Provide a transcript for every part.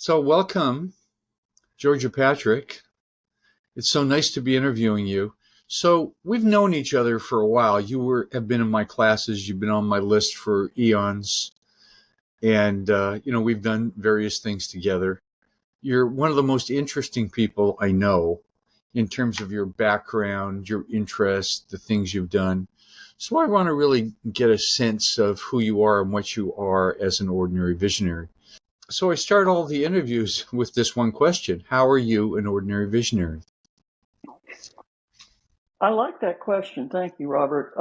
So, welcome, Georgia Patrick. It's so nice to be interviewing you. So, we've known each other for a while. Have been in my classes. You've been on my list for eons, and we've done various things together. You're one of the most interesting people I know in terms of your background, your interests, the things you've done. So, I want to really get a sense of who you are and what you are as an ordinary visionary. So I start all the interviews with this one question. How are you an ordinary visionary? I like that question. Thank you, Robert.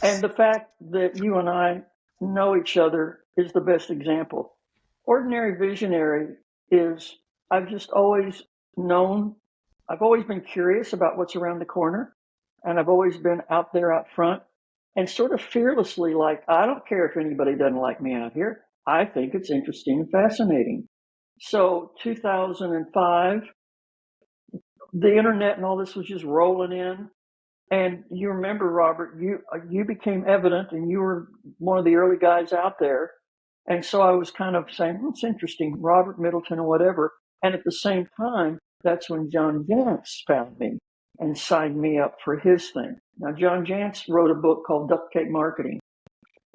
And the fact that you and I know each other is the best example. Ordinary visionary is, I've just always known, I've always been curious about what's around the corner, and I've always been out there out front and sort of fearlessly like, I don't care if anybody doesn't like me out here. I think it's interesting and fascinating. So 2005, the internet and all this was just rolling in. And you remember, Robert, you became evident, and you were one of the early guys out there. And so I was kind of saying, well, it's interesting, Robert Middleton or whatever. And at the same time, that's when John Jantz found me and signed me up for his thing. Now, John Jantz wrote a book called Duct Tape Marketing,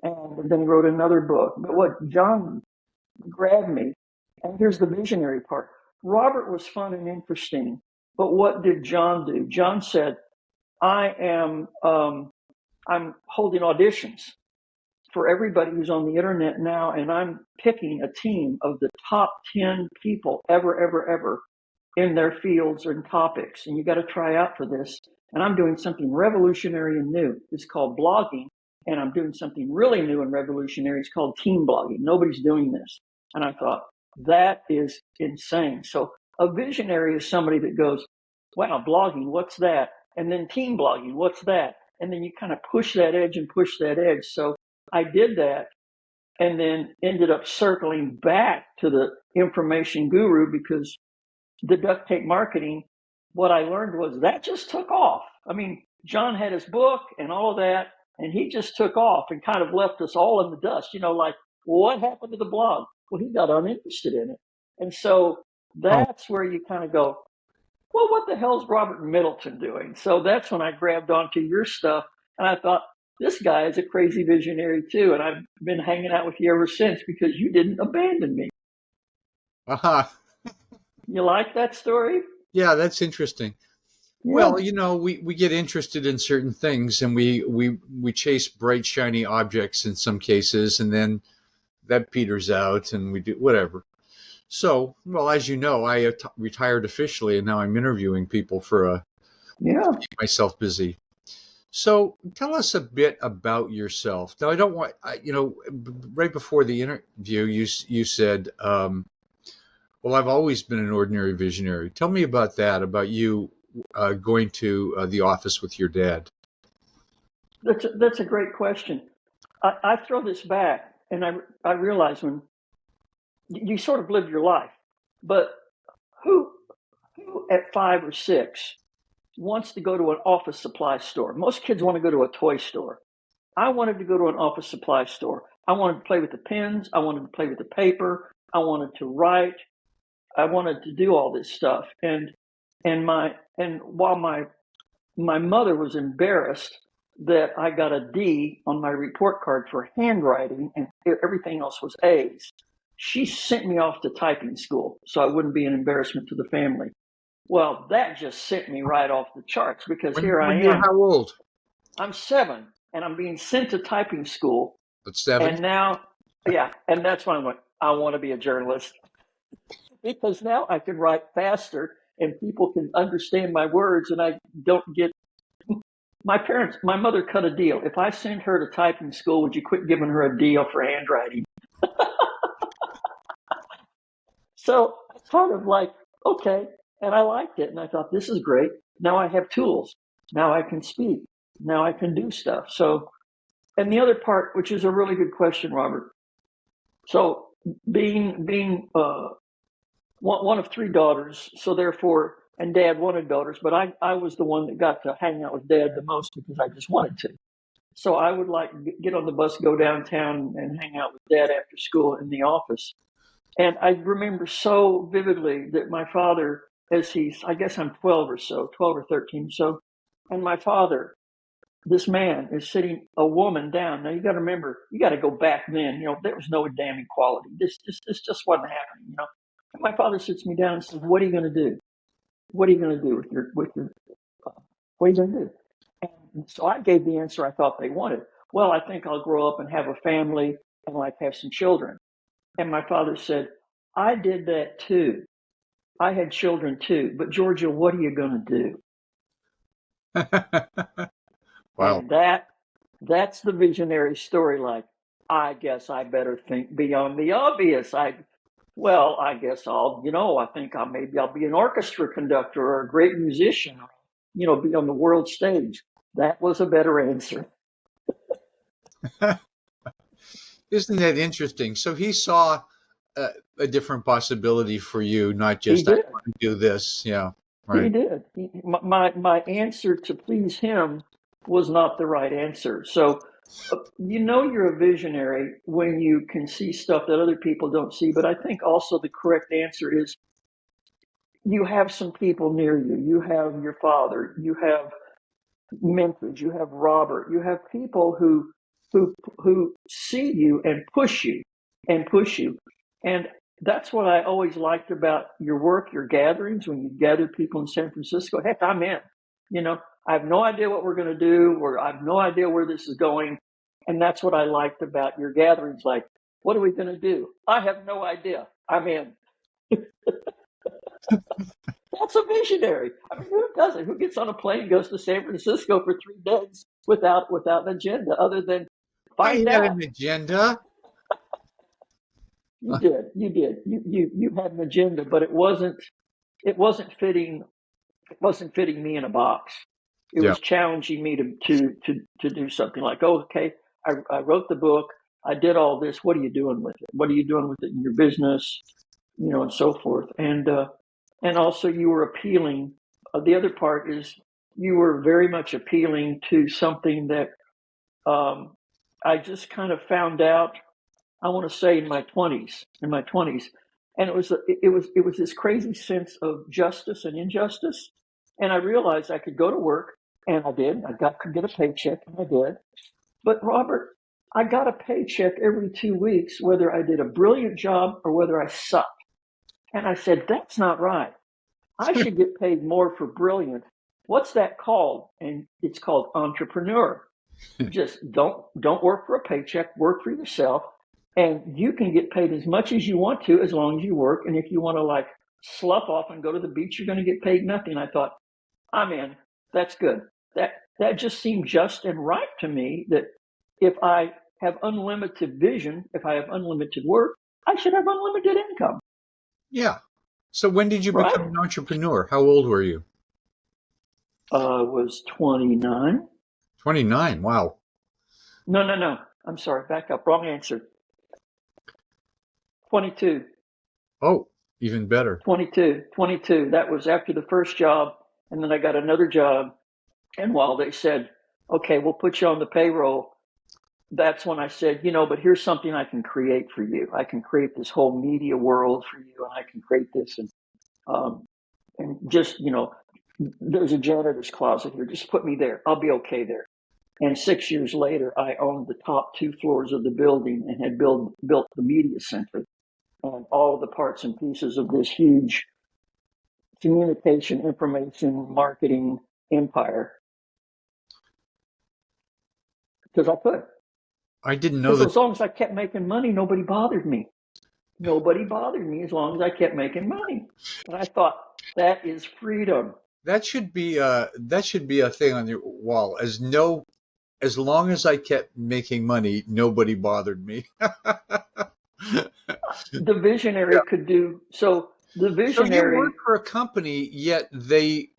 and then he wrote another book. But what John grabbed me, and here's the visionary part. Robert was fun and interesting, but what did John do? John said, I'm holding auditions for everybody who's on the internet now, and I'm picking a team of the top 10 people ever in their fields and topics. And you got to try out for this. And I'm doing something revolutionary and new. It's called blogging. And I'm doing something really new and revolutionary. It's called team blogging. Nobody's doing this. And I thought, that is insane. So a visionary is somebody that goes, wow, blogging, what's that? And then team blogging, what's that? And then you kind of push that edge and push that edge. So I did that and then ended up circling back to the information guru because the duct tape marketing, what I learned was that just took off. I mean, John had his book and all of that, and he just took off and kind of left us all in the dust, like, well, what happened to the blog? Well, he got uninterested in it. And so Oh, that's where you kind of go, well, what the hell's Robert Middleton doing? So that's when I grabbed onto your stuff, and I thought, this guy is a crazy visionary too, and I've been hanging out with you ever since because you didn't abandon me. aha. You like that story? Yeah, that's interesting. Yeah. Well, we get interested in certain things and we chase bright, shiny objects in some cases, and then that peters out and we do whatever. So, well, as you know, I retired officially and now I'm interviewing people to Yeah. keep myself busy. So tell us a bit about yourself. Now, I don't want, right before the interview, you said, well, I've always been an ordinary visionary. Tell me about that, about you going to the office with your dad. That's a great question. I throw this back, and I realize when you sort of live your life, but who who at 5 or 6 wants to go to an office supply store? Most kids want to go to a toy store. I wanted to go to an office supply store. I wanted to play with the pens. I wanted to play with the paper. I wanted to write. I wanted to do all this stuff. And while my mother was embarrassed that I got a D on my report card for handwriting and everything else was A's, she sent me off to typing school so I wouldn't be an embarrassment to the family. Well, that just sent me right off the charts because here When I you were am. how old? I'm 7 and I'm being sent to typing school. At 7? And now, yeah, and that's when I went, I want to be a journalist because now I can write faster and people can understand my words and I don't get my mother cut a deal. If I send her to typing school, would you quit giving her a deal for handwriting? So I kind of like, okay. And I liked it. And I thought, this is great. Now I have tools. Now I can speak. Now I can do stuff. So, and the other part, which is a really good question, Robert. So being one of 3 daughters, so therefore, and dad wanted daughters, but I was the one that got to hang out with dad the most because I just wanted to. So I would like get on the bus, go downtown and hang out with dad after school in the office. And I remember so vividly that my father, I guess I'm 12 or so, 12 or 13 or so, and my father, this man is sitting a woman down. Now you got to remember, you got to go back then. There was no damn equality. This just wasn't happening. And my father sits me down and says, "What are you going to do? What are you going to do with your what are you going to do?" And so I gave the answer I thought they wanted. Well, I think I'll grow up and have a family and have some children. And my father said, "I did that too. I had children too. But Georgia, what are you going to do?" Wow. And that's the visionary story. Like, I guess I better think beyond the obvious. I guess I think maybe I'll be an orchestra conductor or a great musician, be on the world stage. That was a better answer. Isn't that interesting? So he saw a different possibility for you, not He just I did. want to do this. Yeah, He right. did. My answer to please him was not the right answer. So, you're a visionary when you can see stuff that other people don't see. But I think also the correct answer is you have some people near you. You have your father. You have mentors. You have Robert. You have people who see you and push you and push you. And that's what I always liked about your work, your gatherings, when you gather people in San Francisco. Heck, I'm in. I have no idea what we're going to do, or I have no idea where this is going. And that's what I liked about your gatherings. Like, what are we going to do? I have no idea. I'm in. That's a visionary. I mean, who does it? Who gets on a plane, goes to San Francisco for 3 days without an agenda other than I find had out? an agenda. You did. You did. You had an agenda, but it wasn't fitting me in a box. It Yeah. was challenging me to do something like, oh, okay, I wrote the book, I did all this. What are you doing with it? What are you doing with it in your business? And so forth. And also you were appealing. The other part is you were very much appealing to something that I just kind of found out. I want to say in my twenties, and it was this crazy sense of justice and injustice, and I realized I could go to work, and I did. Could get a paycheck, and I did. But Robert, I got a paycheck every 2 weeks, whether I did a brilliant job or whether I sucked. And I said, that's not right. I should get paid more for brilliant. What's that called? And it's called entrepreneur. Just don't work for a paycheck, work for yourself, and you can get paid as much as you want to as long as you work. And if you want to slough off and go to the beach, you're going to get paid nothing. I thought, I'm in. That's good. That just seemed just and right to me, that if I have unlimited vision, if I have unlimited work, I should have unlimited income, Yeah. So when did you right? become an entrepreneur? How old were you? Was 29. 29. Wow. No, no, no. I'm sorry. Back up. Wrong answer. 22. Oh, even better. 22. 22. That was after the first job. And then I got another job. And while they said, okay, we'll put you on the payroll, that's when I said, but here's something I can create for you. I can create this whole media world for you, and I can create this. And just, there's a janitor's closet here. Just put me there. I'll be okay there. And 6 years later, I owned the top 2 floors of the building and had built the media center and all of the parts and pieces of this huge communication, information, marketing empire, because I could. I didn't know Because that. as long as I kept making money, nobody bothered me. Nobody bothered me as long as I kept making money. And I thought, that is freedom. That should be a thing on your wall. As long as I kept making money, nobody bothered me. The visionary could do so. The So you work visionary, for a company, yet they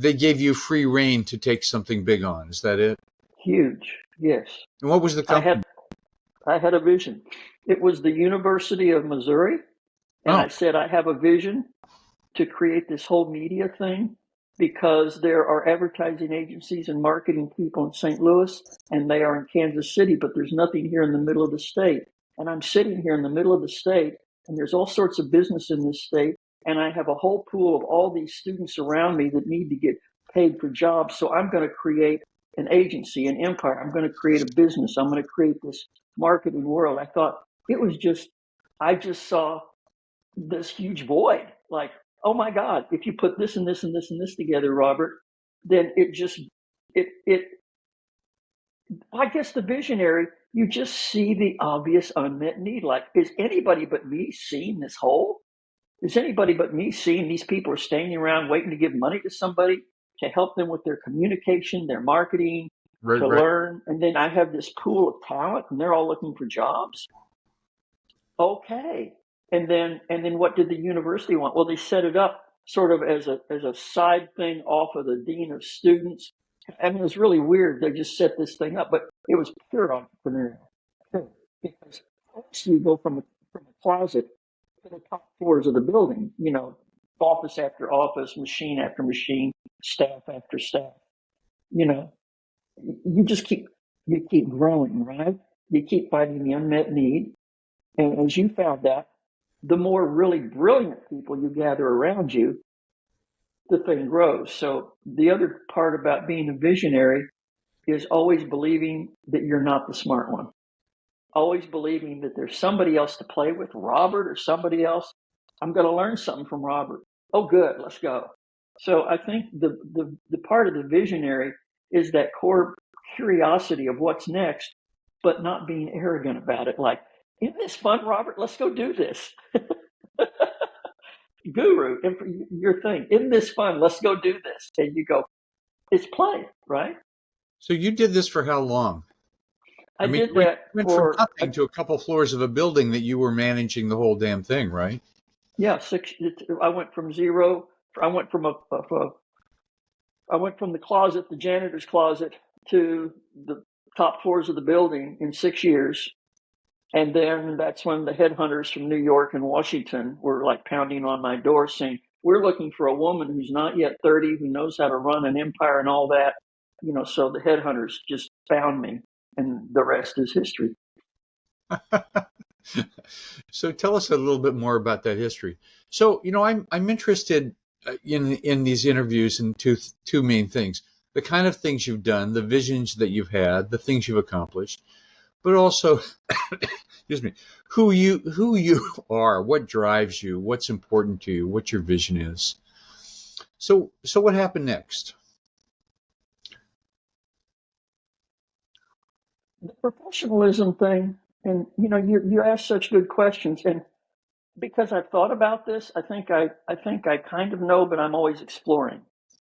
gave you free reign to take something big on. Is that it? huge, yes. And what was the I company? had I had a vision. It was the University of Missouri, and Oh, I said I have a vision to create this whole media thing because there are advertising agencies and marketing people in St. Louis, and they are in Kansas City, but there's nothing here in the middle of the state. And I'm sitting here in the middle of the state, and there's all sorts of business in this state, and I have a whole pool of all these students around me that need to get paid for jobs. So I'm going to create an agency, an empire. I'm going to create a business. I'm going to create this marketing world. I thought it was just, I just saw this huge void. Like, oh my God, if you put this and this and this and this together, Robert, then it I guess the visionary, you just see the obvious unmet need. Like, is anybody but me seeing this hole? Is anybody but me seeing these people are standing around waiting to give money to somebody to help them with their communication, their marketing, Right, to right. learn? And then I have this pool of talent and they're all looking for jobs. Okay. And then what did the university want? Well, they set it up sort of as a side thing off of the dean of students. I mean, it was really weird. They just set this thing up, but it was pure entrepreneurial. Because first you go from a closet to the top floors of the building, office after office, machine after machine, staff after staff. You know, you keep growing, right? You keep finding the unmet need. And as you found out, the more really brilliant people you gather around you, the thing grows. So the other part about being a visionary is always believing that you're not the smart one. Always believing that there's somebody else to play with, Robert or somebody else. I'm going to learn something from Robert. Oh, good, let's go. So I think the part of the visionary is that core curiosity of what's next, but not being arrogant about it. Like, isn't this fun, Robert? Let's go do this. Guru, your thing. Isn't this fun? Let's go do this. And you go, it's play, right? So you did this for how long? I I mean, did you that went from for, nothing to a couple floors of a building that you were managing the whole damn thing, right? yeah, I went from zero. I went from I went from the closet, the janitor's closet, to the top floors of the building in 6 years. And then that's when the headhunters from New York and Washington were like pounding on my door saying, we're looking for a woman who's not yet 30, who knows how to run an empire and all that. So the headhunters just found me, and the rest is history. So tell us a little bit more about that history. So, I'm interested in these interviews in two main things: the kind of things you've done, the visions that you've had, the things you've accomplished, but also, excuse me, who you are, what drives you, what's important to you, what your vision is. So what happened next? The professionalism thing, and you ask such good questions, and because I've thought about this, I think I kind of know, but I'm always exploring.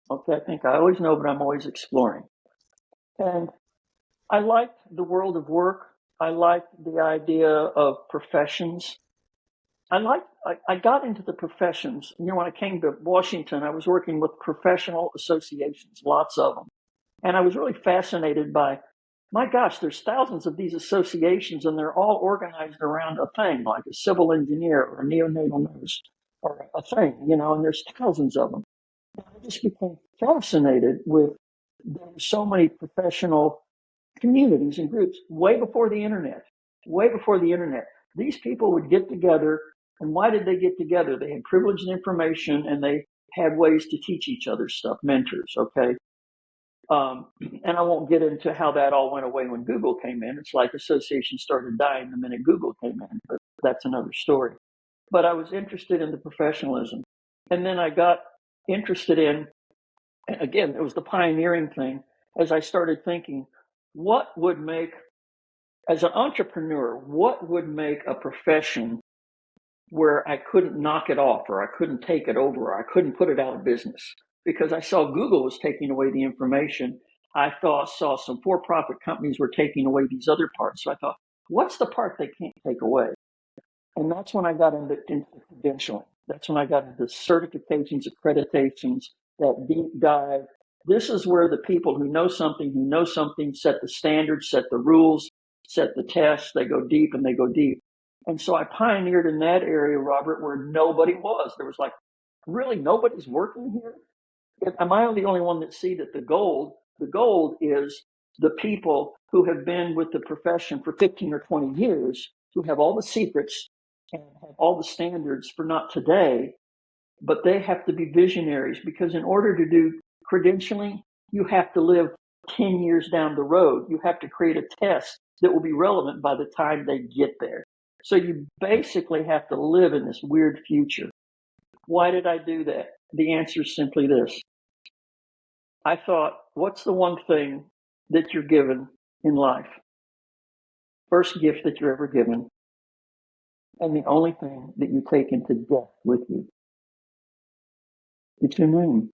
Okay, I think I always know, but I'm always exploring. And I liked the world of work. I liked the idea of professions. I got into the professions. When I came to Washington, I was working with professional associations, lots of them. And I was really fascinated by, my gosh, there's thousands of these associations and they're all organized around a thing, like a civil engineer or a neonatal nurse or a thing, and there's thousands of them. And I just became fascinated with, there were so many professional communities and groups way before the internet, way before the internet. These people would get together. And why did they get together? They had privileged information and they had ways to teach each other stuff, mentors, okay? And I won't get into how that all went away when Google came in. It's like associations started dying the minute Google came in, but that's another story. But I was interested in the professionalism. And then I got interested in, again, it was the pioneering thing, as I started thinking, what would make, as an entrepreneur, what would make a profession where I couldn't knock it off or I couldn't take it over or I couldn't put it out of business? Because I saw Google was taking away the information. I saw some for-profit companies were taking away these other parts. So I thought, what's the part they can't take away? And that's when I got into credentialing. That's when I got into certifications, accreditations, that deep dive. This is where the people who know something set the standards, set the rules, set the tests. They go deep and they go deep. And so I pioneered in that area, Robert, where nobody was. There was like, really, nobody's working here? Am I the only one that see that the gold is the people who have been with the profession for 15 or 20 years who have all the secrets and have all the standards for not today, but they have to be visionaries, because in order to do credentialing, you have to live 10 years down the road. You have to create a test that will be relevant by the time they get there. So you basically have to live in this weird future. Why did I do that? The answer is simply this. I thought, what's the one thing that you're given in life? First gift that you're ever given, and the only thing that you take into death with you. It's your name.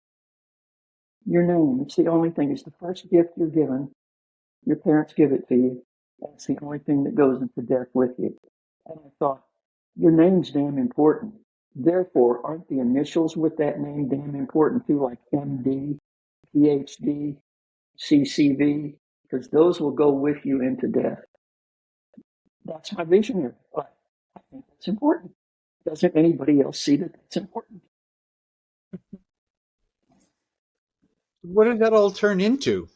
Your name. It's the only thing. It's the first gift you're given. Your parents give it to you. And it's the only thing that goes into death with you. And I thought, your name's damn important. Therefore, aren't the initials with that name damn important too, like MD, PhD, CCV? Because those will go with you into death. That's my vision here. But I think that's important. Doesn't anybody else see that that's important? What did that all turn into?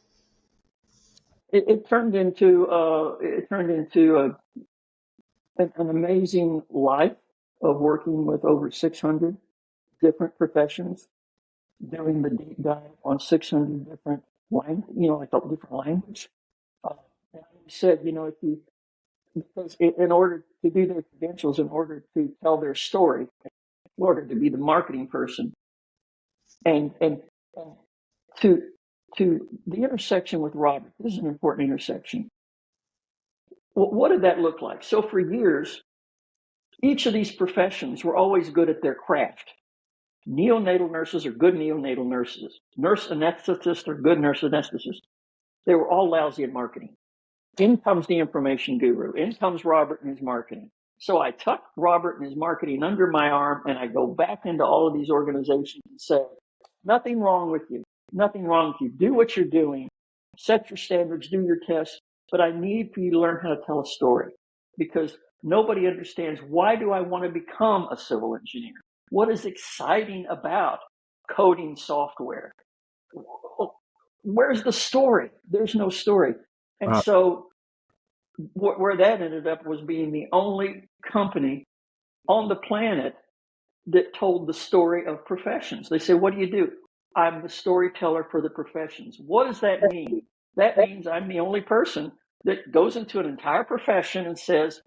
It turned into an amazing life of working with over 600 different professions, doing the deep dive on 600 different like a different language. And he said, if you, because in order to do their credentials, in order to tell their story, in order to be the marketing person, and to the intersection with Robert, this is an important intersection. What did that look like? So for years, each of these professions were always good at their craft. Neonatal nurses are good neonatal nurses. Nurse anesthetists are good nurse anesthetists. They were all lousy at marketing. In comes the information guru. In comes Robert and his marketing. So I tuck Robert and his marketing under my arm, and I go back into all of these organizations and say, nothing wrong with you. Nothing wrong with you. Do what you're doing. Set your standards, do your tests. But I need for you to learn how to tell a story, because nobody understands, why do I want to become a civil engineer? What is exciting about coding software? Where's the story? There's no story. And so where that ended up was being the only company on the planet that told the story of professions. They say, what do you do? I'm the storyteller for the professions. What does that mean? That means I'm the only person that goes into an entire profession and says,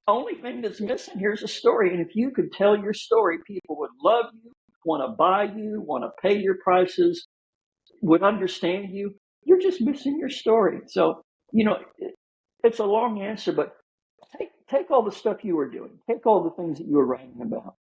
only thing that's missing here's a story. And if you could tell your story, people would love you, want to buy you, want to pay your prices, would understand you. You're just missing your story. So, it's a long answer, but take all the stuff you were doing. Take all the things that you were writing about.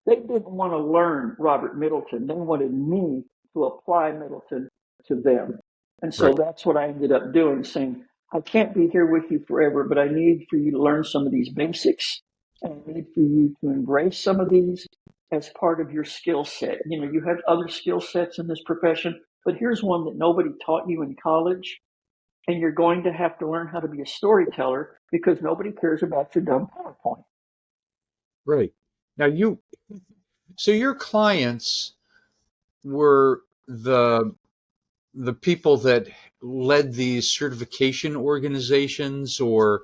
They didn't want to learn Robert Middleton. They wanted me to apply Middleton to them. And so that's what I ended up doing, saying, I can't be here with you forever, but I need for you to learn some of these basics. And I need for you to embrace some of these as part of your skill set. You have other skill sets in this profession, but here's one that nobody taught you in college. And you're going to have to learn how to be a storyteller, because nobody cares about your dumb PowerPoint. Right. Now so your clients were the people that led these certification organizations or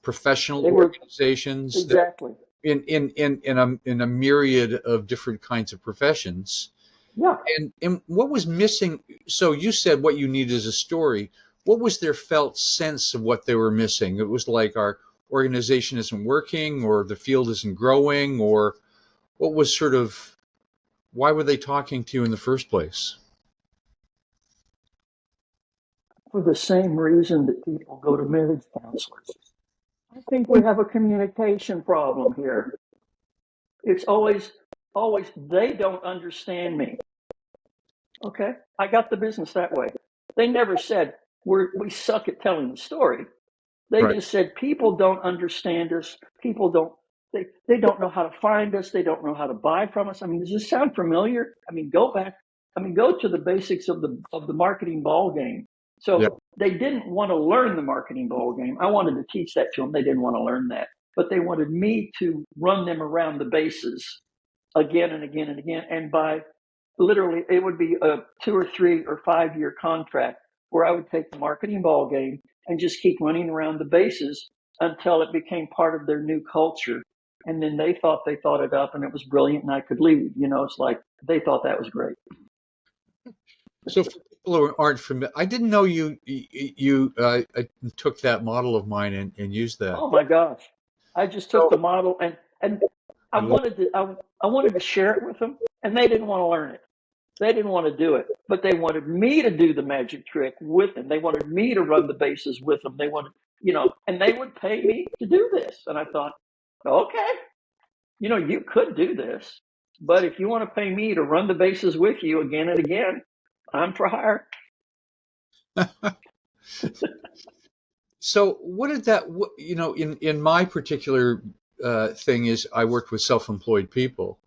professional organizations exactly in a myriad of different kinds of professions. Yeah. And what was missing? So you said what you need is a story. What was their felt sense of what they were missing? It was like, our organization isn't working, or the field isn't growing, or what was why were they talking to you in the first place? For the same reason that people go to marriage counselors. I think we have a communication problem here. It's always, they don't understand me. Okay, I got the business that way. They never said we suck at telling the story. They just said people don't understand us. People don't. They don't know how to find us. They don't know how to buy from us. I mean, does this sound familiar? I mean, go back. I mean, go to the basics of the marketing ball game. So they didn't want to learn the marketing ball game. I wanted to teach that to them. They didn't want to learn that, but they wanted me to run them around the bases again and again and again. And by literally, it would be a 2 or 3 or 5 year contract where I would take the marketing ball game and just keep running around the bases until it became part of their new culture. And then they thought it up and it was brilliant and I could leave. It's like they thought that was great. So for people who aren't familiar, I didn't know you took that model of mine and used that. Oh my gosh. I just took So the model and I I love wanted to I wanted to share it with them and they didn't want to learn it. They didn't want to do it, but they wanted me to do the magic trick with them. They wanted me to run the bases with them. They wanted, and they would pay me to do this. And I thought, okay, you could do this, but if you want to pay me to run the bases with you again and again, I'm for hire. So what did that, in my particular thing is I worked with self-employed people.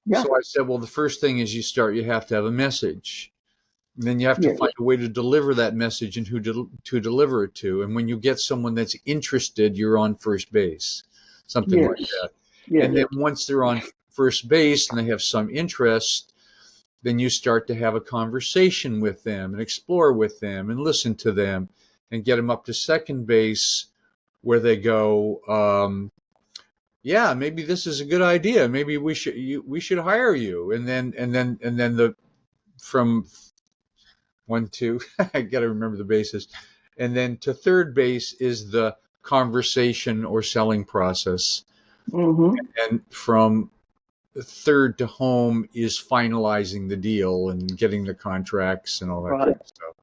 Yeah. So I said, well, the first thing is you have to have a message. And then you have to Yes. find a way to deliver that message and who to deliver it to. And when you get someone that's interested, you're on first base, something like Yes. that. Yes. And then once they're on first base and they have some interest, then you start to have a conversation with them and explore with them and listen to them and get them up to second base where they go, yeah, maybe this is a good idea. Maybe we should hire you. And then the from 1, 2, I got to remember the bases. And then to third base is the conversation or selling process. Mm-hmm. And from third to home is finalizing the deal and getting the contracts and all that kind Right. of stuff.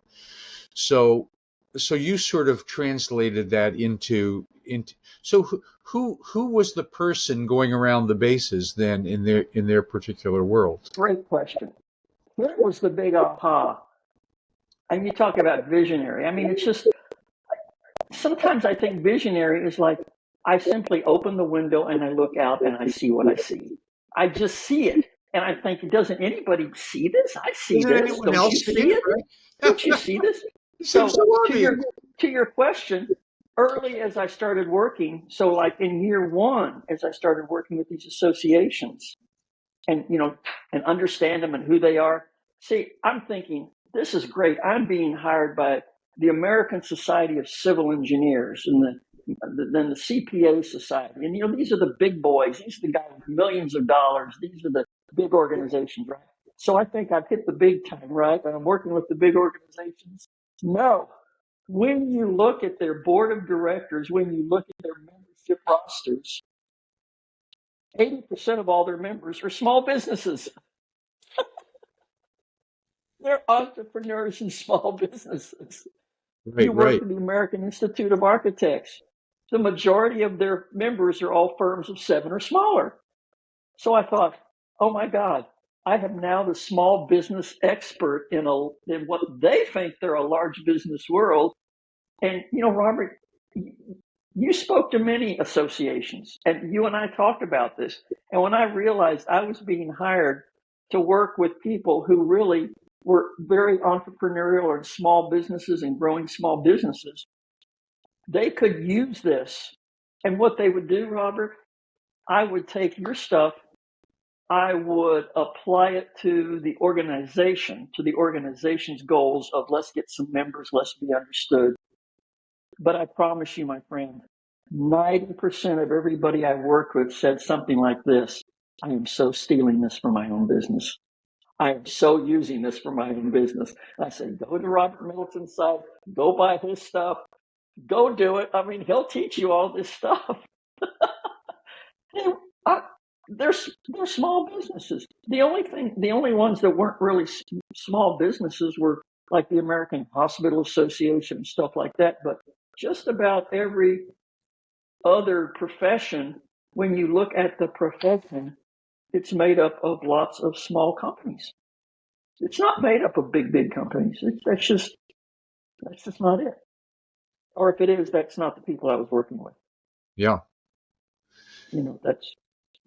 So you sort of translated that into so who was the person going around the bases then in their particular world? Great question. What was the big aha? And you talk about visionary. I mean, it's just sometimes I think visionary is like I simply open the window and I look out and I see what I see. I just see it. And I think, doesn't anybody see this? I see Doesn't this. anyone Don't you else see see it, it? right? Don't you see this? It seems So so obvious. to your question, early as I started working, so like in year one, as I started working with these associations and and understand them and who they are. See, I'm thinking, this is great. I'm being hired by the American Society of Civil Engineers and then the CPA Society. And these are the big boys. These are the guys with millions of dollars. These are the big organizations, right? So I think I've hit the big time, right? And I'm working with the big organizations. No. When you look at their board of directors, when you look at their membership rosters, 80% of all their members are small businesses. They're entrepreneurs and small businesses. You Right, work right. for the American Institute of Architects. The majority of their members are all firms of 7 or smaller. So I thought, oh my God, I am now the small business expert in what they think they're a large business world. And, Robert, you spoke to many associations and you and I talked about this. And when I realized I was being hired to work with people who really were very entrepreneurial or small businesses and growing small businesses, they could use this. And what they would do, Robert, I would take your stuff, I would apply it to the organization's goals of let's get some members, let's be understood. But I promise you, my friend, 90% of everybody I worked with said something like this: I am so stealing this for my own business. I am so using this for my own business. I said, go to Robert Middleton's side, go buy his stuff, go do it. I mean, he'll teach you all this stuff. I, they're small businesses. The only ones that weren't really small businesses were like the American Hospital Association and stuff like that. But just about every other profession, when you look at the profession, it's made up of lots of small companies. It's not made up of big companies. That's just not it. Or if it is, that's not the people I was working with. Yeah. That's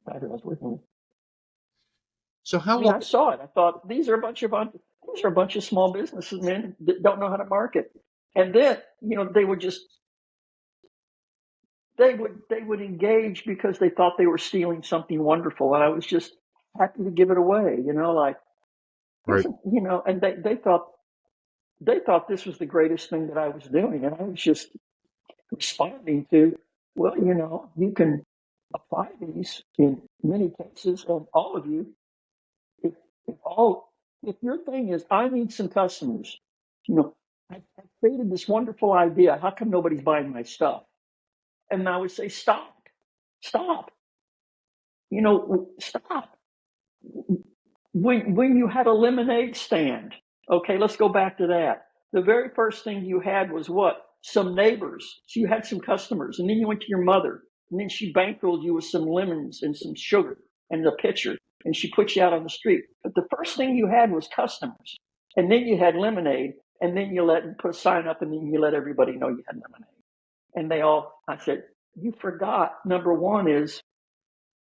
not who I was working with. So I how mean, long? I saw it. I thought these are a bunch of small businessmen that don't know how to market, and then they would just they would engage because they thought they were stealing something wonderful, and I was just happy to give it away. Like Right. and they thought this was the greatest thing that I was doing, and I was just responding to Well, you can apply these in many cases, and all of you, if, if all, if your thing is, I need some customers, I created this wonderful idea. How come nobody's buying my stuff? And I would say, stop, stop. When you had a lemonade stand, okay, let's go back to that. The very first thing you had was what? Some neighbors. So you had some customers, and then you went to your mother, and then she bankrolled you with some lemons and some sugar and the pitcher, and she put you out on the street. But the first thing you had was customers, and then you had lemonade, and then you put a sign up, and then you let everybody know you had lemonade. And I said, you forgot. Number one is,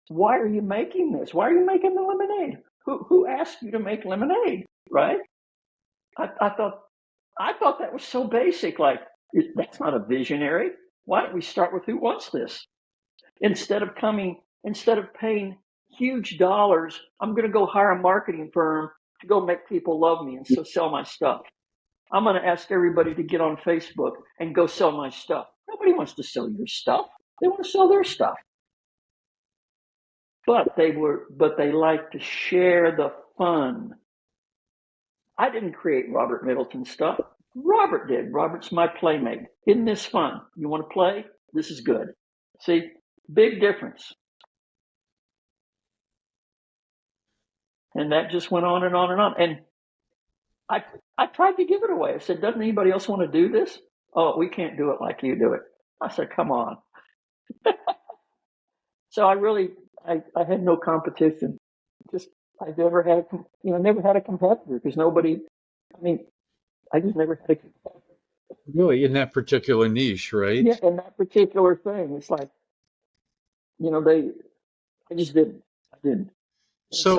why are you making this? Why are you making the lemonade? Who asked you to make lemonade, right? I thought that was so basic. Like, that's not a visionary. Why don't we start with who wants this? Instead of paying huge dollars, I'm going to go hire a marketing firm to go make people love me and so sell my stuff. I'm going to ask everybody to get on Facebook and go sell my stuff. Nobody wants to sell your stuff. They want to sell their stuff. But they like to share the fun. I didn't create Robert Middleton stuff. Robert did. Robert's my playmate. Isn't this fun? You want to play? This is good. See, big difference. And that just went on and on and on. And I tried to give it away. I said, doesn't anybody else want to do this? Oh, we can't do it like you do it. I said, come on. So I had no competition. I never had a competitor because I just never had a competitor. Really, in that particular niche, right? Yeah, in that particular thing, it's like, I just didn't. I didn't. So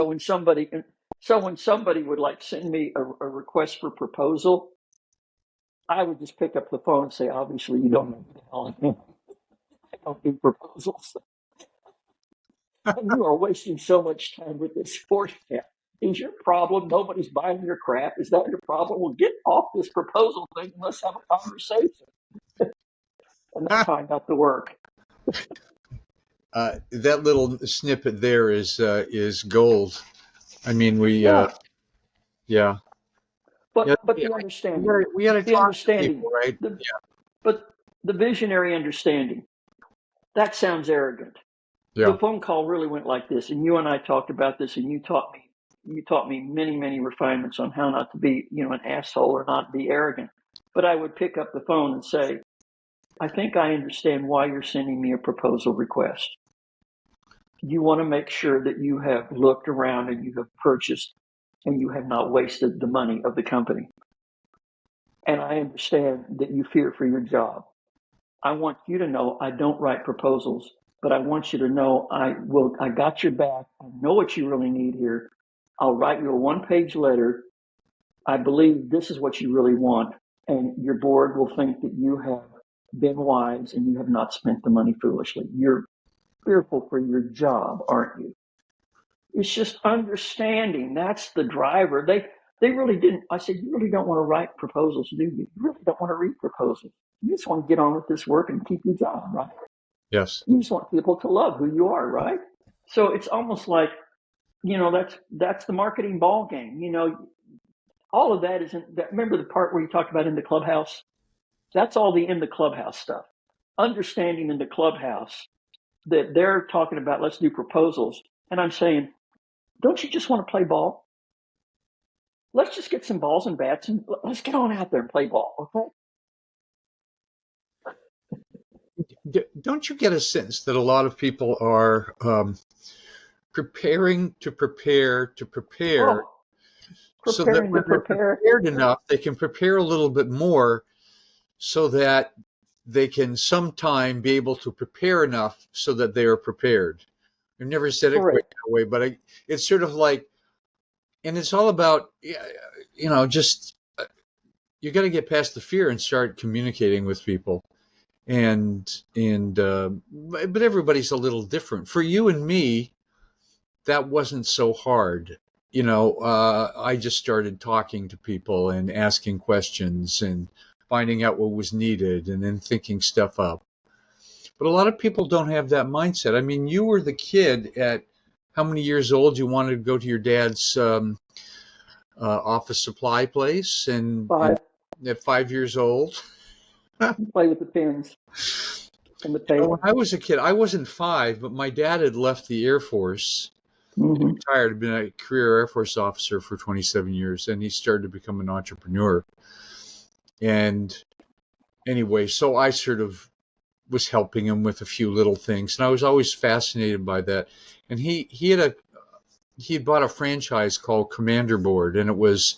So, when somebody would like send me a request for proposal, I would just pick up the phone and say, obviously you don't know who the hell I am. I don't do proposals. And you are wasting so much time with this sports cat. Is your problem nobody's buying your crap? Is that your problem? Well, get off this proposal thing and let's have a conversation. And that's how I got to work. that little snippet there is gold. I mean, Yeah, yeah, yeah, but the understanding, we got to the talk to understanding, people, right? the but the visionary understanding. That sounds arrogant. Yeah, The phone call really went like this, and you and I talked about this, and you taught me many, many refinements on how not to be, an asshole or not be arrogant. But I would pick up the phone and say, I think I understand why you're sending me a proposal request. You want to make sure that you have looked around and you have purchased and you have not wasted the money of the company. And I understand that you fear for your job. I want you to know I don't write proposals, but I want you to know I got your back. I know what you really need here. I'll write you a one-page letter. I believe this is what you really want, and your board will think that you have been wise and you have not spent the money foolishly. You're fearful for your job, aren't you? It's just understanding. That's the driver. They really didn't. I said, you really don't want to write proposals, do you? You really don't want to read proposals. You just want to get on with this work and keep your job, right? yes. You just want people to love who you are, right? So it's almost like, that's the marketing ball game. All of that isn't that. Remember the part where you talked about in the clubhouse? That's all the in the clubhouse stuff. Understanding in the clubhouse that they're talking about, let's do proposals. And I'm saying, don't you just want to play ball? Let's just get some balls and bats and let's get on out there and play ball, okay? Don't you get a sense that a lot of people are preparing to prepare to prepare, Oh, so that preparing to when they're prepare. prepared enough, they can prepare a little bit more, so that they can sometime be able to prepare enough so that they are prepared. I've never said it quite Correct. that way, but it's sort of like, and it's all about, just you got to get past the fear and start communicating with people. But everybody's a little different. For you and me, that wasn't so hard. I just started talking to people and asking questions and finding out what was needed and then thinking stuff up. But a lot of people don't have that mindset. I mean, you were the kid at how many years old you wanted to go to your dad's office supply place, and 5, at 5 years old. play with the pins and the tape. When I was a kid, I wasn't five, but my dad had left the Air Force. He Hmm. retired, had been a career Air Force officer for 27 years, and he started to become an entrepreneur. And anyway, so I sort of was helping him with a few little things, and I was always fascinated by that. And he had bought a franchise called Commander Board, and it was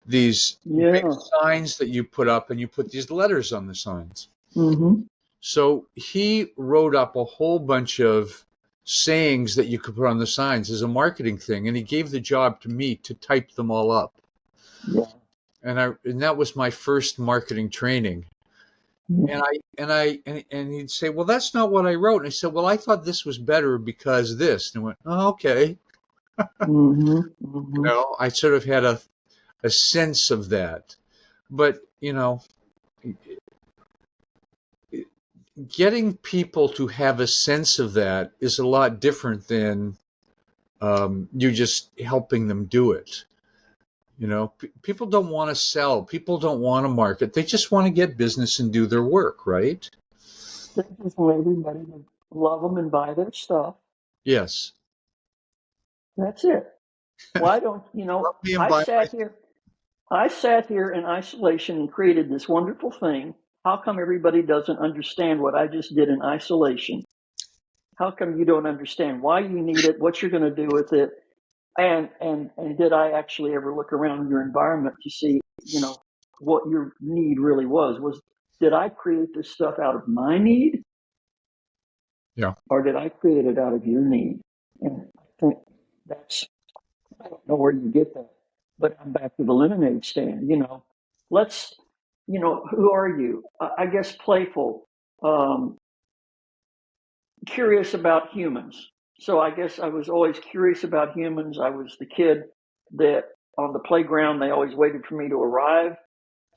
these big Yeah. signs that you put up, and you put these letters on the signs. Hmm. So he wrote up a whole bunch of sayings that you could put on the signs as a marketing thing, and he gave the job to me to type them all up. Yeah. And that was my first marketing training. Hmm. And he'd say, "Well, that's not what I wrote." And I said, "Well, I thought this was better because this." And I went, "Oh, okay." Hmm. Hmm. I sort of had a sense of that. But, getting people to have a sense of that is a lot different than you just helping them do it. People don't want to sell. People don't want to market. They just want to get business and do their work, right? They just want everybody to love them and buy their stuff. Yes. That's it. Why don't Love me and buy my. I sat here in isolation and created this wonderful thing. How come everybody doesn't understand what I just did in isolation? How come you don't understand why you need it, what you're going to do with it? And did I actually ever look around your environment to see, what your need really was? Did I create this stuff out of my need, Yeah. or did I create it out of your need? And I think that's, I don't know where you get that, but I'm back to the lemonade stand. Let's, who are you? I guess playful, um, curious about humans. So I guess I was always curious about humans. I was the kid that on the playground they always waited for me to arrive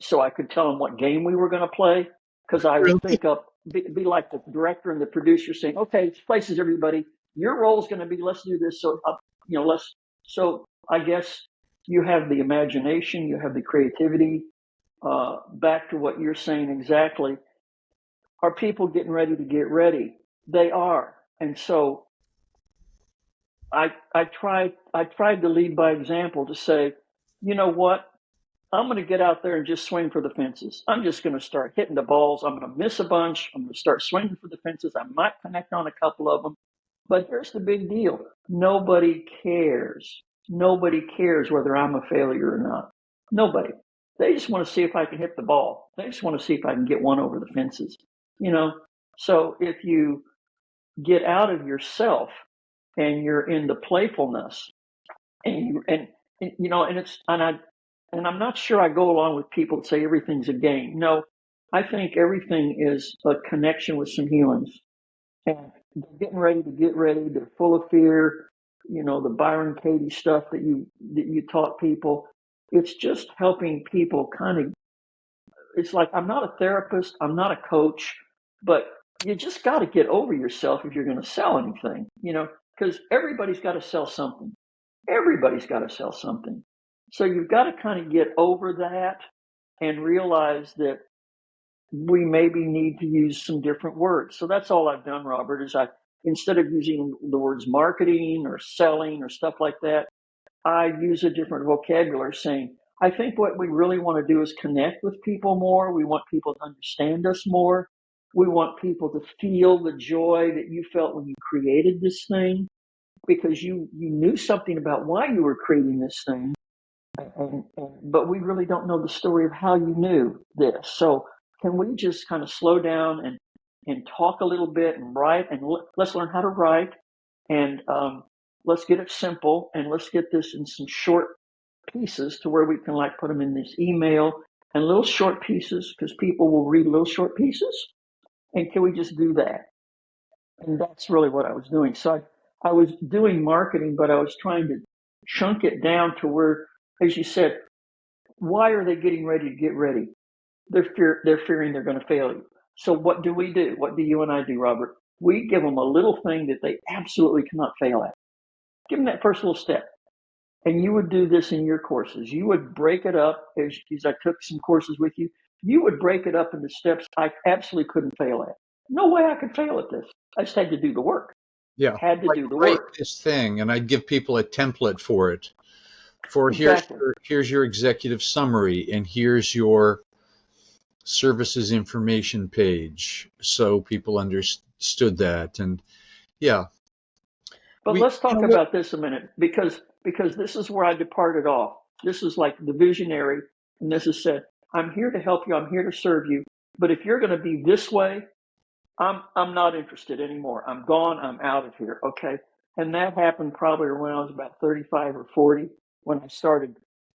so I could tell them what game we were going to play, because I would Really? think up, be like the director and the producer saying, "Okay, places everybody. Your role is going to be let's do this." So let's. So I guess you have the imagination, you have the creativity. Back to what you're saying exactly. Are people getting ready to get ready? They are, and so I tried to lead by example to say, you know what? I'm going to get out there and just swing for the fences. I'm just going to start hitting the balls. I'm going to miss a bunch. I'm going to start swinging for the fences. I might connect on a couple of them. But here's the big deal. Nobody cares. Nobody cares whether I'm a failure or not. Nobody. They just want to see if I can hit the ball. They just want to see if I can get one over the fences. You know, so if you get out of yourself and you're in the playfulness and I'm not sure I go along with people that say everything's a game. No, I think everything is a connection with some humans, and they're getting ready to get ready. They're full of fear. The Byron Katie stuff that you taught people. It's just helping people kind of. It's like I'm not a therapist. I'm not a coach, but you just got to get over yourself if you're going to sell anything. Because everybody's got to sell something. Everybody's got to sell something. So you've got to kind of get over that and realize that we maybe need to use some different words. So that's all I've done, Robert, is instead of using the words marketing or selling or stuff like that, I use a different vocabulary saying, I think what we really want to do is connect with people more. We want people to understand us more. We want people to feel the joy that you felt when you created this thing, because you knew something about why you were creating this thing, but we really don't know the story of how you knew this. So can we just kind of slow down and talk a little bit and write, and let's learn how to write, and let's get it simple, and let's get this in some short pieces to where we can like put them in this email and little short pieces, because people will read little short pieces. And can we just do that? And that's really what I was doing. So I was doing marketing, but I was trying to chunk it down to where, as you said, why are they getting ready to get ready? They're fearing they're going to fail you. So what do we do? What do you and I do, Robert? We give them a little thing that they absolutely cannot fail at. Give them that first little step. And you would do this in your courses. You would break it up as I took some courses with you. You would break it up into steps I absolutely couldn't fail at. No way I could fail at this. I just had to do the work. Yeah. Had to Like do the write work. this thing, and I'd give people a template for it. For Exactly. here's your executive summary, and here's your services information page, so people understood that. And yeah, But we let's you talk know what about this a minute because this is where I departed off. This is like the visionary, and this is said, I'm here to help you, I'm here to serve you. But if you're going to be this way, I'm not interested anymore. I'm gone, I'm out of here. Okay. And that happened probably when I was about 35 or 40, when I started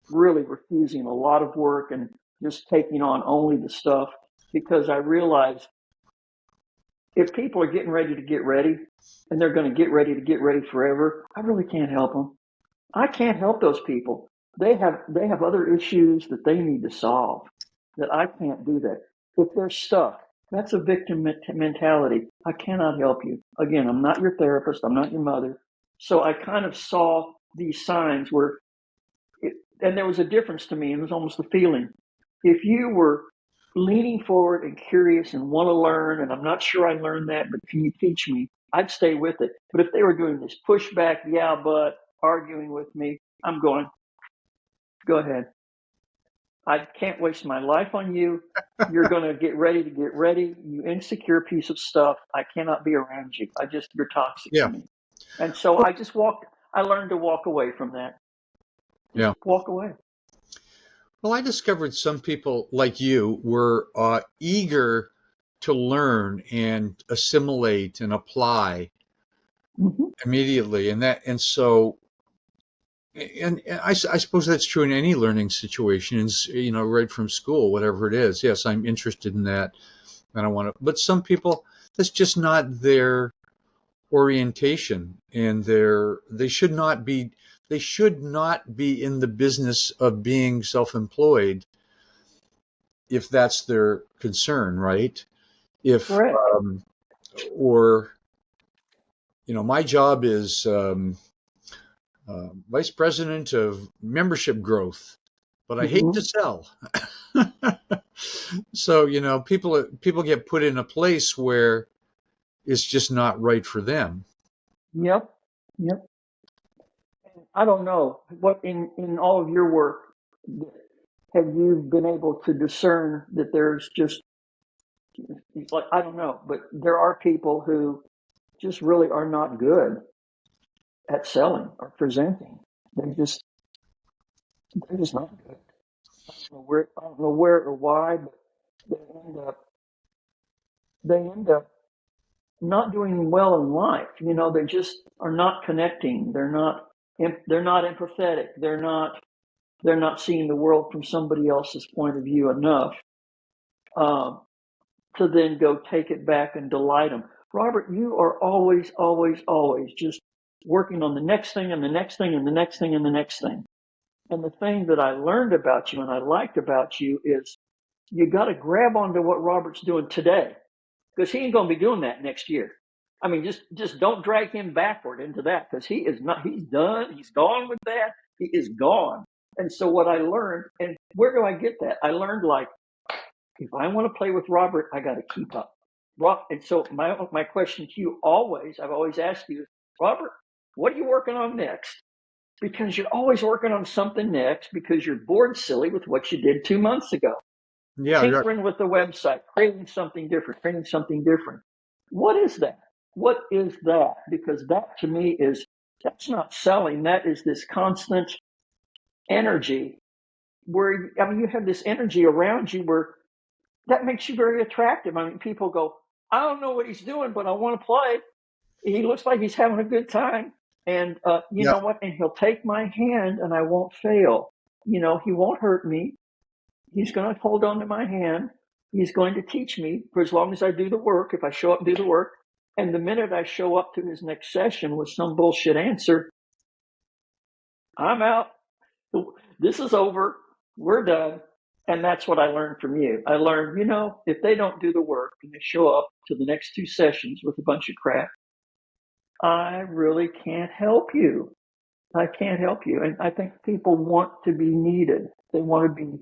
really refusing a lot of work and just taking on only the stuff because I realized if people are getting ready to get ready and they're going to get ready forever, I really can't help them. I can't help those people. They have other issues that they need to solve that I can't do that. If they're stuck, that's a victim mentality. I cannot help you. Again, I'm not your therapist. I'm not your mother. So I kind of saw these signs and there was a difference to me. It was almost a feeling. If you were leaning forward and curious and want to learn, and I'm not sure I learned that, but can you teach me? I'd stay with it. But if they were doing this pushback, yeah, but arguing with me, I'm going, go ahead. I can't waste my life on you. You're going to get ready to get ready. You insecure piece of stuff. I cannot be around you. You're toxic to yeah me. And so I learned to walk away from that. Just yeah walk away. well, I discovered some people like you were eager to learn and assimilate and apply Mm-hmm. immediately, and so I suppose that's true in any learning situations, right from school, whatever it is. Yes, I'm interested in that, and I want to. But some people, that's just not their orientation, and they should not be. They should not be in the business of being self-employed if that's their concern, right? If Correct. or my job is vice president of membership growth, but I hate to Mm-hmm. sell. So people get put in a place where it's just not right for them. Yep. Yep. I don't know what in all of your work have you been able to discern that there's just like I don't know, but there are people who just really are not good at selling or presenting. They're just not good. I don't know where or why, but they end up they end up not doing well in life. They just are not connecting. They're not empathetic. They're not seeing the world from somebody else's point of view enough um, to then go take it back and delight them. Robert, you are always, always, always just working on the next thing and the next thing and the next thing and the next thing. And the thing that I learned about you and I liked about you is you got to grab onto what Robert's doing today because he ain't going to be doing that next year. I mean, just don't drag him backward into that because he is not. He's done. He's gone with that. He is gone. And so what I learned, and where do I get that? I learned like if I want to play with Robert, I got to keep up. And so my question to you I've always asked you, Robert, what are you working on next? Because you're always working on something next because you're bored silly with what you did 2 months ago. Yeah, yeah. Tinkering with the website, creating something different. What is that? What is that? Because that to me that's not selling. That is this constant energy where, I mean, you have this energy around you where that makes you very attractive. I mean, people go, I don't know what he's doing, but I want to play. He looks like he's having a good time. And you Yeah. know what? And he'll take my hand and I won't fail. He won't hurt me. He's going to hold on to my hand. He's going to teach me for as long as I do the work, if I show up and do the work. And the minute I show up to his next session with some bullshit answer, I'm out. This is over. We're done. And that's what I learned from you. I learned, if they don't do the work and they show up to the next two sessions with a bunch of crap, I really can't help you. I can't help you. And I think people want to be needed. They want to be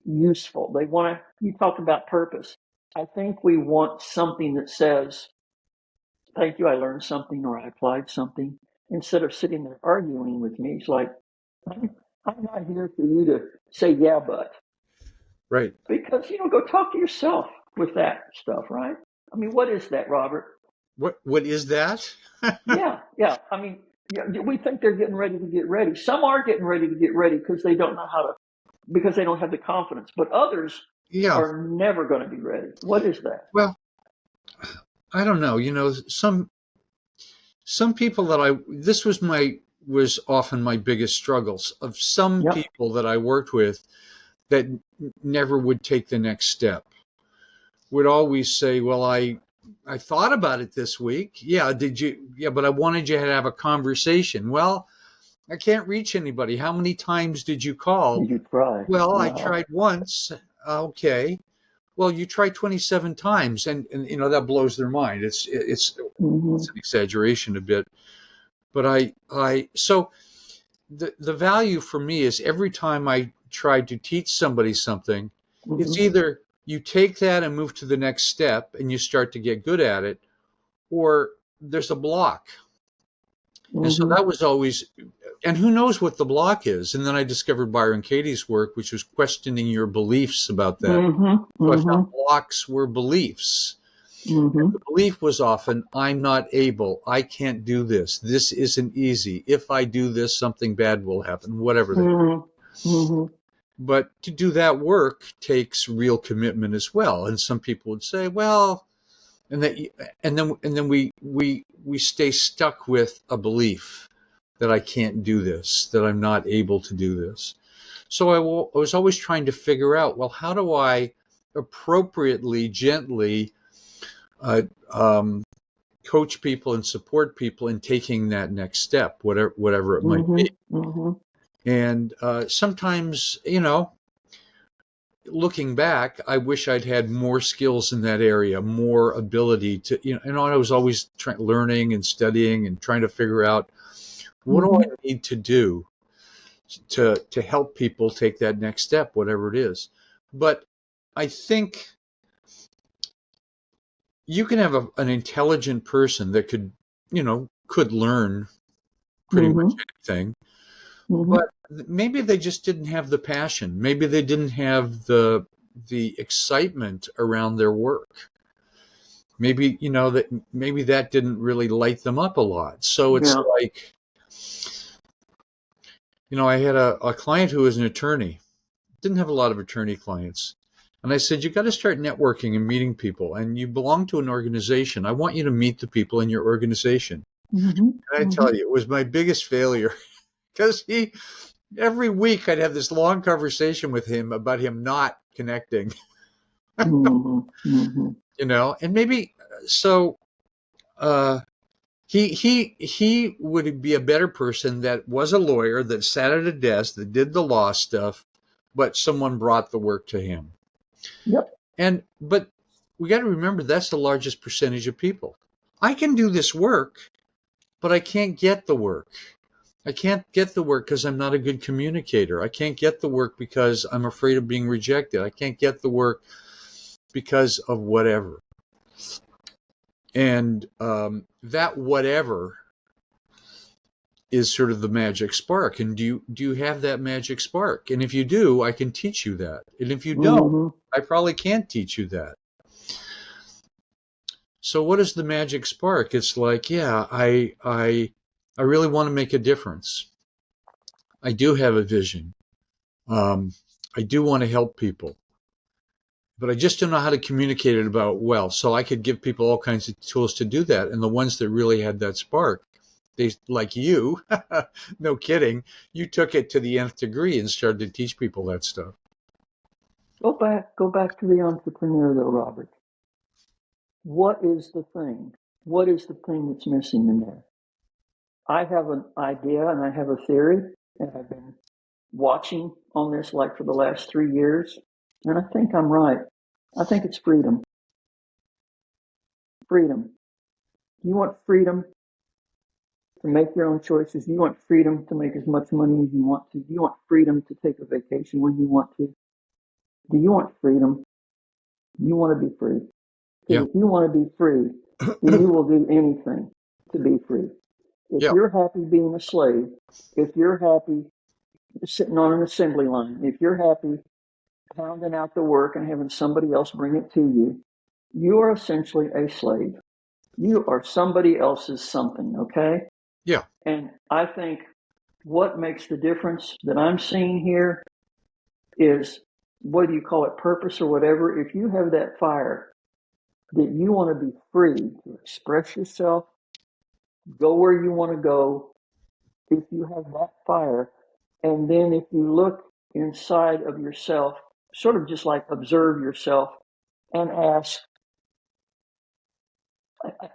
useful. You talked about purpose. I think we want something that says, thank you, I learned something or I applied something. Instead of sitting there arguing with me, it's like, I'm not here for you to say, yeah, but. Right. Because, go talk to yourself with that stuff, right? I mean, what is that, Robert? What is that? Yeah. I mean, we think they're getting ready to get ready. Some are getting ready to get ready because they don't know because they don't have the confidence. But others Yeah. are never going to be ready. What is that? Well, I don't know. Some people this was often my biggest struggles of some Yep. people that I worked with that never would take the next step. Would always say, "Well, I thought about it this week. Yeah, did you? Yeah, but I wanted you to have a conversation." Well, I can't reach anybody. How many times did you call? Did you try? Well, I Wow. tried once. Okay. Well, you tried 27 times, and that blows their mind. It's Mm-hmm. an exaggeration a bit, but so the value for me is every time I try to teach somebody something, it's Mm-hmm. either you take that and move to the next step and you start to get good at it, or there's a block. And so Mm-hmm. that was always, and who knows what the block is. And then I discovered Byron Katie's work, which was questioning your beliefs about that. Mm-hmm. So I found Mm-hmm. blocks were beliefs. Mm-hmm. The belief was often, I'm not able, I can't do this, this isn't easy. If I do this, something bad will happen, whatever they. Mm-hmm. Mm-hmm. But to do that work takes real commitment as well. And some people would say, well, and that, and then we stay stuck with a belief that I can't do this, that I'm not able to do this. So I was always trying to figure out, well, how do I appropriately, gently uh, um, coach people and support people in taking that next step, whatever it might be. Mm-hmm. Mm-hmm. And sometimes, looking back, I wish I'd had more skills in that area, more ability to, and I was always learning and studying and trying to figure out what do I Mm-hmm. need to do to help people take that next step, whatever it is. But I think you can have an intelligent person that could learn pretty much Mm-hmm. anything, Mm-hmm. but maybe they just didn't have the passion. Maybe they didn't have the excitement around their work. Maybe that didn't really light them up a lot. So it's Yeah. like, I had a client who was an attorney, didn't have a lot of attorney clients. And I said, you got to start networking and meeting people, and you belong to an organization. I want you to meet the people in your organization. Mm-hmm. And I Mm-hmm. tell you, it was my biggest failure because every week I'd have this long conversation with him about him not connecting, Mm-hmm. Mm-hmm. and maybe so. Uh, he would be a better person that was a lawyer that sat at a desk that did the law stuff, but someone brought the work to him. Yep. But we got to remember that's the largest percentage of people. I can do this work, but I can't get the work. I can't get the work because I'm not a good communicator. I can't get the work because I'm afraid of being rejected. I can't get the work because of whatever. And that whatever is sort of the magic spark. And do you have that magic spark? And if you do, I can teach you that. And if you don't, Mm-hmm. I probably can't teach you that. So what is the magic spark? It's like, yeah, I really want to make a difference. I do have a vision. Um, I do want to help people, but I just don't know how to communicate it about well. So I could give people all kinds of tools to do that. And the ones that really had that spark, they like you, no kidding, you took it to the nth degree and started to teach people that stuff. Go back to the entrepreneur though, Robert. What is the thing? What is the thing that's missing in there? I have an idea and I have a theory, and I've been watching on this like for the last 3 years. And I think I'm right. I think it's freedom. Freedom. You want freedom to make your own choices. You want freedom to make as much money as you want to. You want freedom to take a vacation when you want to. Do you want freedom? You want to be free. Yeah. Because if you want to be free, then you will do anything to be free. If Yeah. you're happy being a slave, if you're happy sitting on an assembly line, if you're happy pounding out the work and having somebody else bring it to you, you are essentially a slave. You are somebody else's something, okay? Yeah. And I think what makes the difference that I'm seeing here is, whether you call it purpose or whatever, if you have that fire that you want to be free to express yourself, go where you want to go, if you have that fire, and then if you look inside of yourself, sort of just like observe yourself and ask,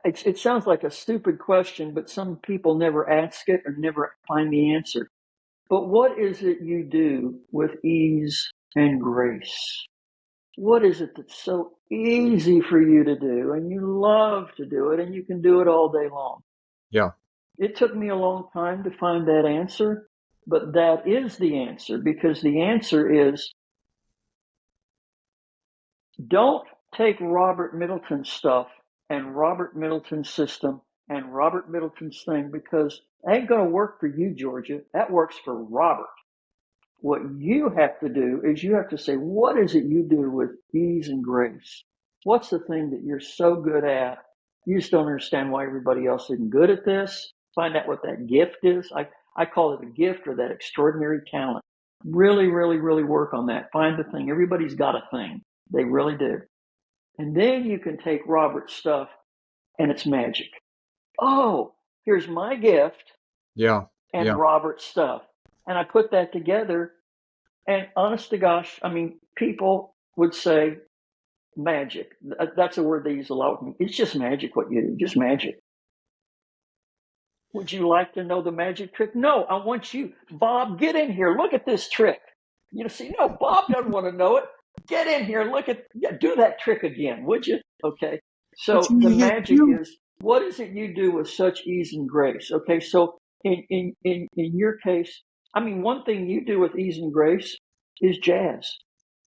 it sounds like a stupid question, but some people never ask it or never find the answer. But what is it you do with ease and grace? What is it that's so easy for you to do and you love to do it and you can do it all day long? Yeah. It took me a long time to find that answer, but that is the answer, because the answer is, don't take Robert Middleton's stuff and Robert Middleton's system and Robert Middleton's thing, because it ain't going to work for you, Georgia. That works for Robert. What you have to do is you have to say, what is it you do with ease and grace? What's the thing that you're so good at? You just don't understand why everybody else isn't good at this. Find out what that gift is. I call it a gift, or that extraordinary talent. Really, really, really work on that. Find the thing. Everybody's got a thing. They really do. And then you can take Robert's stuff and it's magic. Oh, here's my gift Yeah. and Yeah. Robert's stuff. And I put that together, and honest to gosh, I mean, people would say magic. That's a word they use a lot with me. It's just magic what you do, just magic. Would you like to know the magic trick? No, I want you. Bob, get in here. Look at this trick. You know, see, no, Bob doesn't want to know it. Get in here. Look at, yeah, do that trick again, would you? Okay. But So the magic you, is, what is it you do with such ease and grace? Okay. So in your case, I mean, one thing you do with ease and grace is jazz.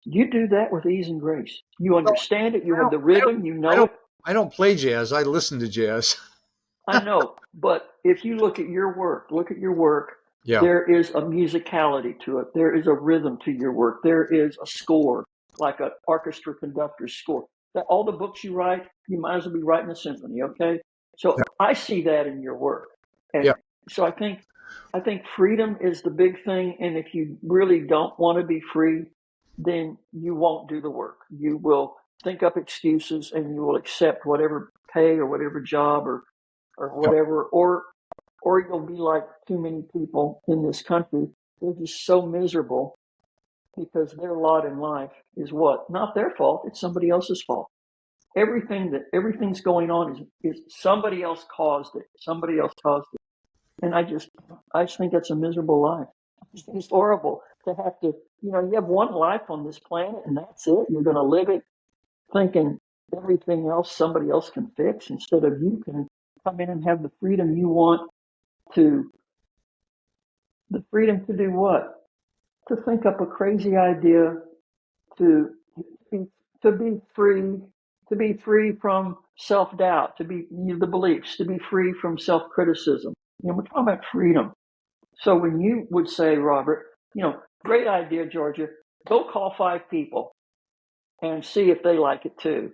You do that with ease and grace. You understand it. You I have don't, the I don't, rhythm. You I know don't, it. I don't play jazz. I listen to jazz. I know. But if you look at your work, Yeah. there is a musicality to it. There is a rhythm to your work. There is a score, like an orchestra conductor's score. That all the books you write, you might as well be writing a symphony. Okay. Yeah. So I see that in your work. And Yeah. so I think freedom is the big thing. And if you really don't want to be free, then you won't do the work. You will think up excuses and you will accept whatever pay or whatever job or Yeah. whatever, or you'll be like too many people in this country. They're just so miserable because their lot in life is what? Not their fault. It's somebody else's fault. Everything's going on is somebody else caused it. Somebody else caused it. And I just think that's a miserable life. It's horrible to have to, you have one life on this planet and that's it. You're going to live it thinking everything else somebody else can fix, instead of you can come in and have the freedom you want to, the freedom to do what? To think up a crazy idea, to be, to be free, to be free from self-doubt, to be the beliefs, to be free from self-criticism. We're talking about freedom. So when you would say, Robert, great idea, Georgia, go call 5 people and see if they like it too.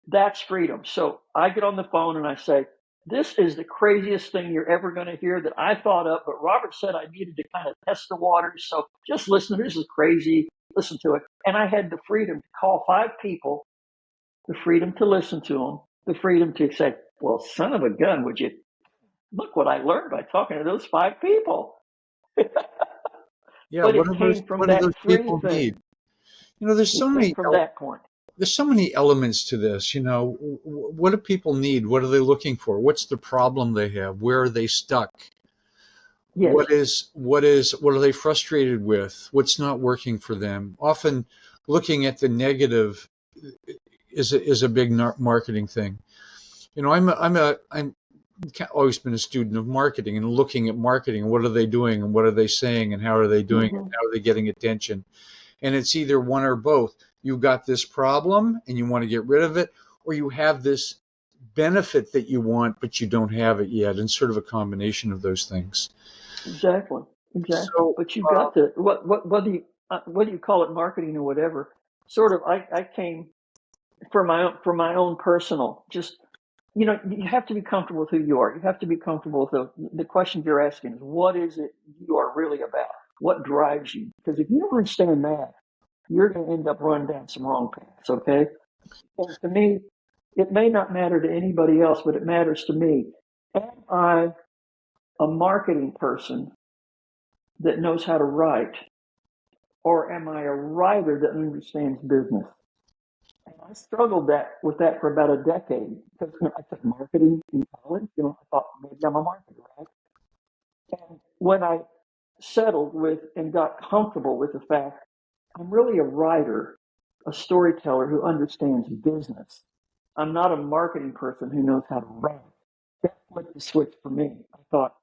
That's freedom. So I get on the phone and I say, this is the craziest thing you're ever going to hear that I thought up, but Robert said I needed to kind of test the waters. So just listen to this. Is crazy. Listen to it. And I had the freedom to call 5 people, the freedom to listen to them, the freedom to say, well, son of a gun, would you look what I learned by talking to those 5 people? Yeah. But it came from What do that those free people thing. need? There's It so came many, from that point. there's so many elements to this. What do people need? What are they looking for? What's the problem they have? Where are they stuck? Yes. What are they frustrated with? What's not working for them? Often looking at the negative is a big marketing thing. You know, I'm always been a student of marketing and looking at marketing. What are they doing and what are they saying and how are they doing it? Mm-hmm. How are they getting attention? And it's either one or both. You've got this problem and you want to get rid of it, or you have this benefit that you want, but you don't have it yet. And sort of a combination of those things. Exactly. Exactly. So, But you've got to whether you call it marketing or whatever. Sort of. I came for my own personal. Just you have to be comfortable with who you are. You have to be comfortable with the questions you're asking. Is what is it you are really about? What drives you? Because if you don't understand that, you're going to end up running down some wrong paths. Okay. And to me, it may not matter to anybody else, but it matters to me. Am I a marketing person that knows how to write, or am I a writer that understands business? And I struggled with that for about a decade because I took marketing in college. I thought maybe I'm a marketer, right? And when I settled with and got comfortable with the fact I'm really a writer, a storyteller who understands business. I'm not a marketing person who knows how to write. That flipped the switch for me. I thought,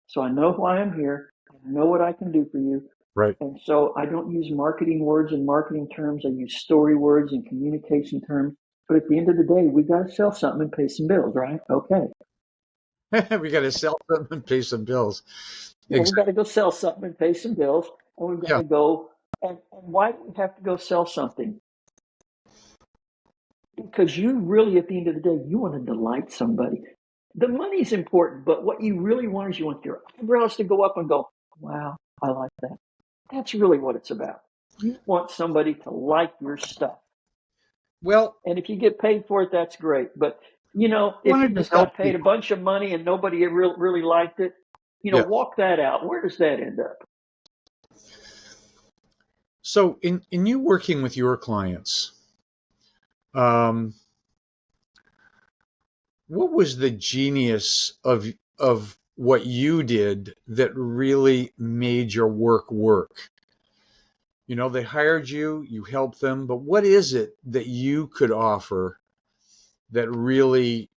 so I know why I'm here. I know what I can do for you. right. And so I don't use marketing words and marketing terms. I use story words and communication terms. But at the end of the day, we got to sell something and pay some bills, right? Okay. We got to sell them and pay some bills. Well, we got Exactly. to go sell something and pay some bills. And we've got Yeah. to go. And why do we have to go sell something? Because you really, at the end of the day, you want to delight somebody. The money's important, but what you really want is you want your eyebrows to go up and go, wow, I like that. That's really what it's about. You want somebody to like your stuff. Well, And if you get paid for it, that's great. But, I if you wanted to just help got paid a people. bunch of money and nobody really liked it, Yeah. walk that out. Where does that end up? So, in you working with your clients, um, what was the genius of what you did that really made your work? You know, they hired you, you helped them, but what is it that you could offer that really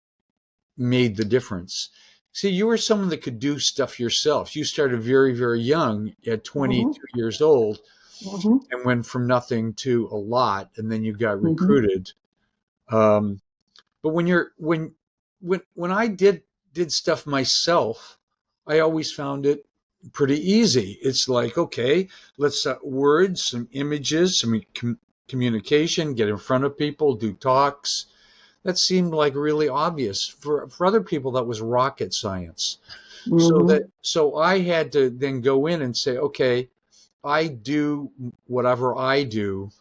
made the difference? See, you were someone that could do stuff yourself. You started very, very young at Mm-hmm. 22 years old Mm-hmm. and went from nothing to a lot, and then you got Mm-hmm. recruited. Um, but when I did stuff myself, I always found it pretty easy. It's like, okay, let's words, some images, some communication, get in front of people, do talks. That seemed like really obvious. For other people, that was rocket science. Mm-hmm. So I had to then go in and say, okay, I do whatever I do,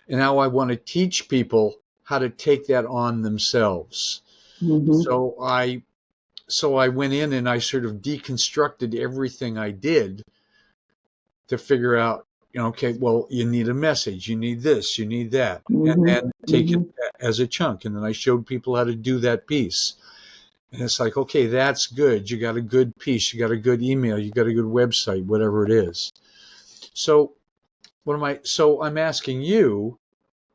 and now I want to teach people how to take that on themselves. Mm-hmm. So I went in and I sort of deconstructed everything I did to figure out, okay, well, you need a message, you need this, you need that, and Mm-hmm. then take it Mm-hmm. as a chunk. And then I showed people how to do that piece. And it's like, okay, that's good. You got a good piece, you got a good email, you got a good website, whatever it is. So so I'm asking you,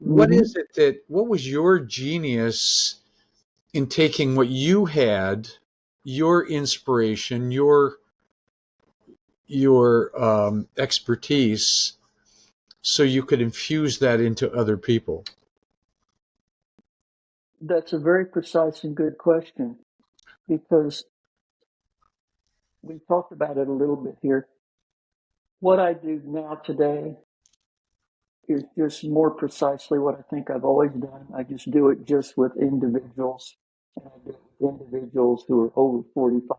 Mm-hmm. what was your genius in taking what you had, your inspiration, your expertise, so you could infuse that into other people? That's a very precise and good question because we talked about it a little bit here. What I do now today is just more precisely what I think I've always done. I just do it just with individuals, and I do it with individuals who are over 45.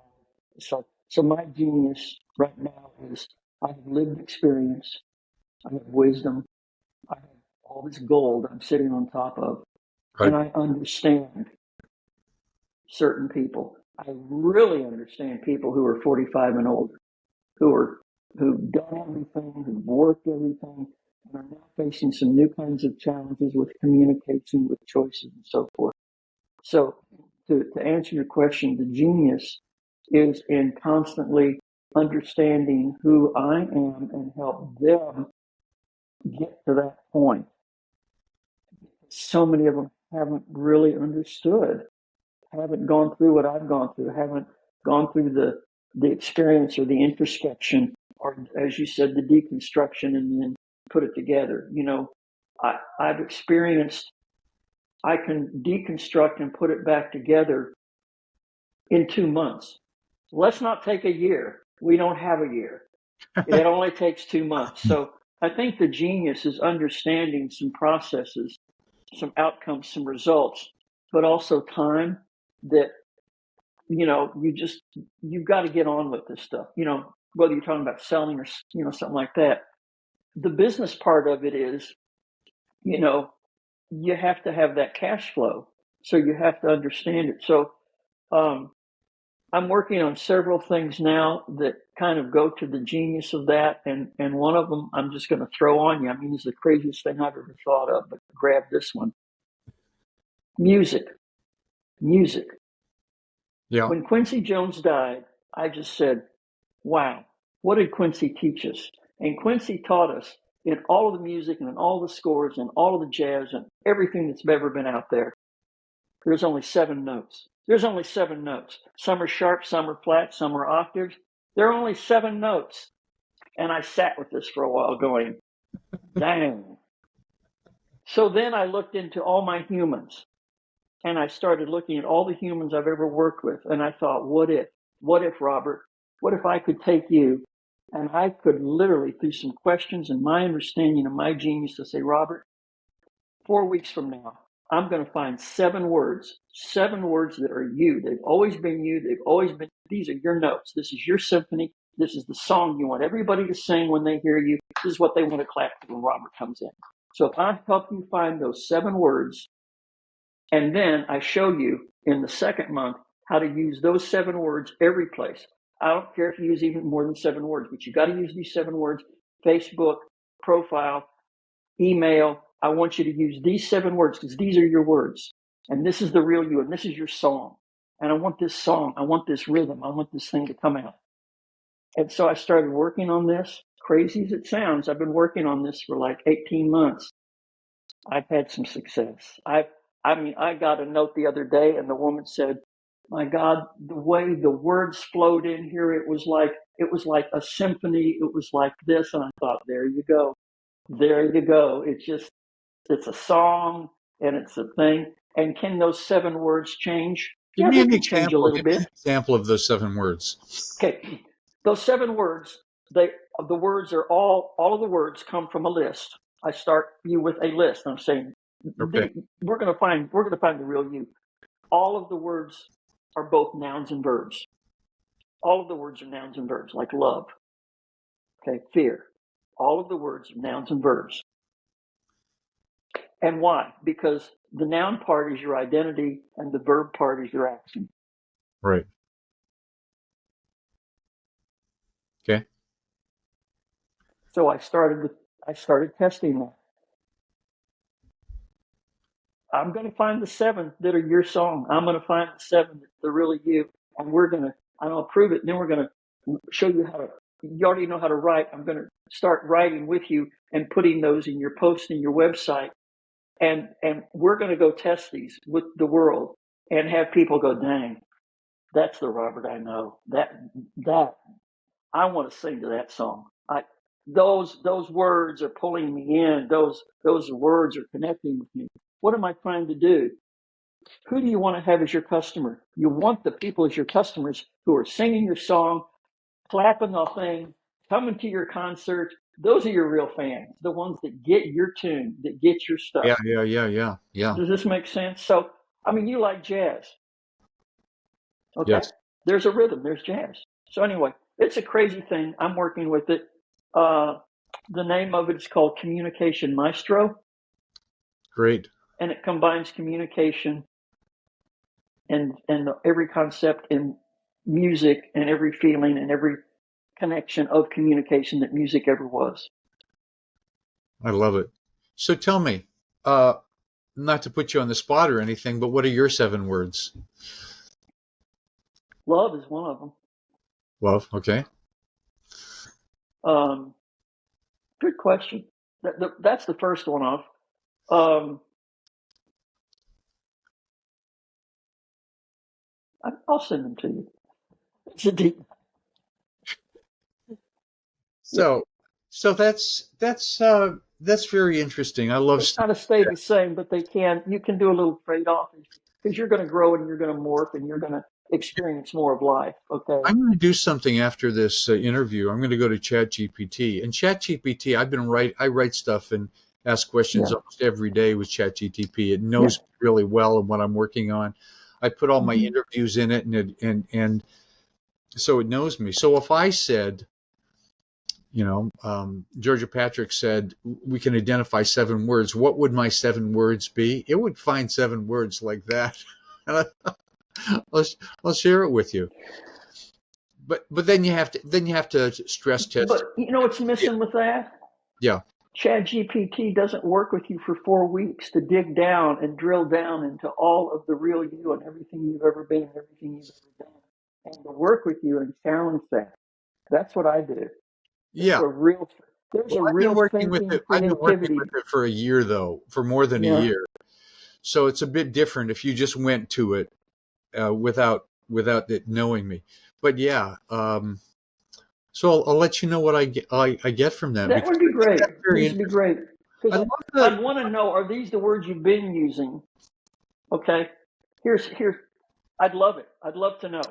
So my genius right now is I have lived experience, I have wisdom, I have all this gold I'm sitting on top of, and Right. I understand certain people. I really understand people who are 45 and older, who've done everything, who've worked everything, and are now facing some new kinds of challenges with communication, with choices, and so forth. So, to answer your question, the genius is in constantly understanding who I am and help them get to that point. So many of them haven't really understood, haven't gone through what I've gone through, haven't gone through the experience or the introspection, or as you said, the deconstruction, and then put it together. I've experienced, I can deconstruct and put it back together in 2 months. Let's not take a year. We don't have a year. It only takes 2 months. So I think the genius is understanding some processes, some outcomes, some results, but also time that, you've got to get on with this stuff, whether you're talking about selling or, something like that. The business part of it is, you have to have that cash flow. So you have to understand it. So, I'm working on several things now that kind of go to the genius of that. And one of them I'm just going to throw on you. I mean, it's the craziest thing I've ever thought of, but grab this one. Music. Yeah. When Quincy Jones died, I just said, wow, what did Quincy teach us? And Quincy taught us in all of the music and in all the scores and all of the jazz and everything that's ever been out there, there's only 7 notes. There's only 7 notes. Some are sharp, some are flat, some are octaves. There are only 7 notes. And I sat with this for a while going, dang. So then I looked into all my humans, and I started looking at all the humans I've ever worked with. And I thought, what if, Robert, what if I could take you and I could literally, through some questions and my understanding and my genius, to say, Robert, 4 weeks from now, I'm going to find 7 words that are you. They've always been you. They've always been, these are your notes. This is your symphony. This is the song you want everybody to sing when they hear you. This is what they want to clap when Robert comes in. So if I help you find those 7 words, and then I show you in the second month how to use those 7 words every place. I don't care if you use even more than 7 words, but you got to use these 7 words: Facebook, profile, email. I want you to use these 7 words because these are your words. And this is the real you. And this is your song. And I want this song. I want this rhythm. I want this thing to come out. And so I started working on this. Crazy as it sounds, I've been working on this for like 18 months. I've had some success. I got a note the other day, and the woman said, my God, the way the words flowed in here, it was like a symphony. It was like this. And I thought, there you go. There you go. It's a song and it's a thing. And can those 7 words change? Give Yeah, me they an can change a example. little Give me an bit. example of those 7 words. Okay. Those 7 words, the words are all of the words come from a list. I start you with a list. I'm saying, Okay. we're going to find the real you. All of the words are both nouns and verbs. All of the words are nouns and verbs, like love. Okay. Fear. All of the words are nouns and verbs. And why? Because the noun part is your identity and the verb part is your action. Right. Okay. So I started testing that. I'm going to find the 7 that are your song. I'm going to find the 7 that are really you. And I'll prove it. And then we're going to show you how to, you already know how to write. I'm going to start writing with you and putting those in your post in your website. And we're going to go test these with the world and have people go, dang, that's the Robert I know. That I want to sing to that song. Those words are pulling me in. Those words are connecting with me. What am I trying to do? Who do you want to have as your customer? You want the people as your customers who are singing your song, clapping the thing, coming to your concert. Those are your real fans, the ones that get your tune, that get your stuff. Yeah. Does this make sense? So, I mean, you like jazz. Okay. Yes. There's a rhythm, there's jazz. So anyway, it's a crazy thing. I'm working with it. The name of it is called Communication Maestro, Great. and it combines communication and every concept in music and every feeling and every connection of communication that music ever was. I love it. So tell me, not to put you on the spot or anything, but what are your 7 words? Love is one of them. Love. Okay. Good question. That's the first one off. Um, I'll send them to you. It's a deep. Yeah, So, so that's very interesting. I love they stuff kind of like stay that. the same, but they can. You can do a little trade off because you're going to grow and you're going to morph and you're going to experience more of life. Okay. I'm going to do something after this interview. I'm going to go to ChatGPT. And ChatGPT, I write stuff and ask questions Yeah. almost every day with ChatGPT. It Yeah. knows me really well and what I'm working on. I put all my Hmm. interviews in it, and so it knows me. So if I said, Georgia Patrick said we can identify 7 words, what would my 7 words be? It would find 7 words like that, and I'll, I'll share it with you. But then you have to stress test. But you know what's Yeah, missing with that? yeah, Chad GPT doesn't work with you for 4 weeks to dig down and drill down into all of the real you and everything you've ever been and everything you've ever done, and to work with you and challenge that. That's what I do. There's yeah. a real, there's Well, a real thinking I've been working creativity. with it for a year though, for more than a Yeah, year. So it's a bit different if you just went to it without it knowing me. But yeah, so I'll let you know what I get from that that because would be I think great. that's very This would be interesting. great I because love the I'd want to know: are these the words you've been using? Okay, here's. I'd love it. I'd love to know.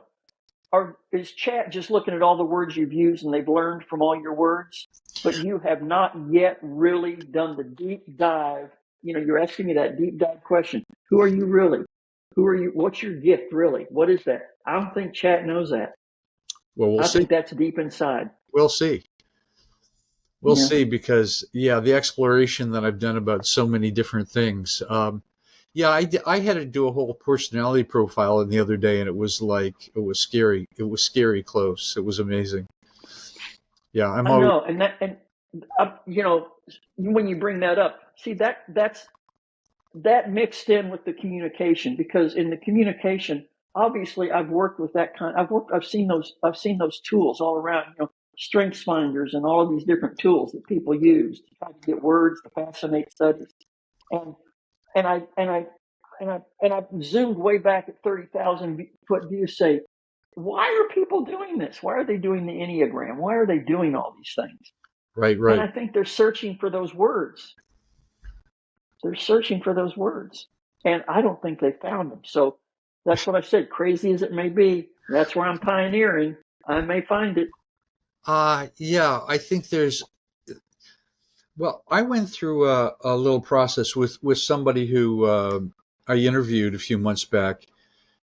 Is chat just looking at all the words you've used and they've learned from all your words, but you have not yet really done the deep dive? You know, you're asking me that deep dive question. Who are you really? Who are you? What's your gift really? What is that? I don't think chat knows that. well, we'll I see. think that's deep inside. We'll see. We'll Yeah. see because yeah, the exploration that I've done about so many different things. Yeah, I had to do a whole personality profile the other day, and it was like it was scary. It was scary close. It was amazing. Yeah, I'm I always know. You know, when you bring that up, see that mixed in with the communication, because in the communication, obviously I've worked with that kind. I've seen those tools all around. You know, strengths finders and all of these different tools that people use to try to get words to fascinate studies. And and I and I and I've zoomed way back at 30,000 foot view. Say, why are people doing this? Why are they doing the Enneagram? Why are they doing all these things? right, And right. I think they're searching for those words. They're searching for those words. And I don't think they found them. So that's what I said. Crazy as it may be, that's where I'm pioneering. I may find it. Yeah, I think there's. Well, I went through a little process with somebody who I interviewed a few months back,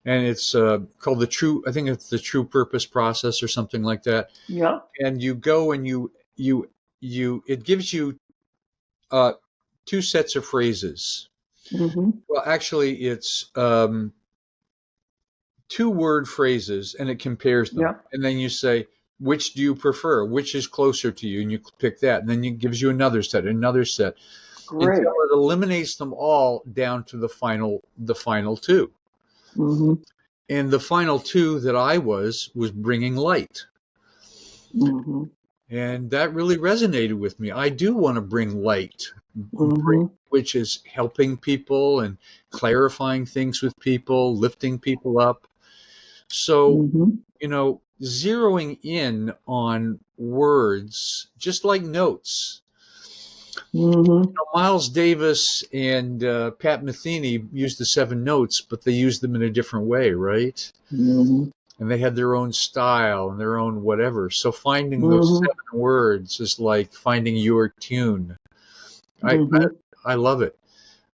and it's called the true. I think it's the true purpose process or something like that. Yeah. And you go and you it gives you uh, two sets of phrases. Mm-hmm. Well, actually, it's 2 word phrases, and it compares them. Yeah. And then you say, which do you prefer? Which is closer to you? And you pick that. And then it gives you another set, until Great. it eliminates them all down to the final two. Mm-hmm. And the final two that I was bringing light. Mm-hmm. And that really resonated with me. I do want to bring light, Mm-hmm. which is helping people and clarifying things with people, lifting people up. So, Mm-hmm. zeroing in on words, just like notes. Mm-hmm. Miles Davis and Pat Metheny used the 7 notes, but they used them in a different way, right? Mm-hmm. And they had their own style and their own whatever. So finding those Mm-hmm. 7 words is like finding your tune. I I, Mm-hmm. I love it.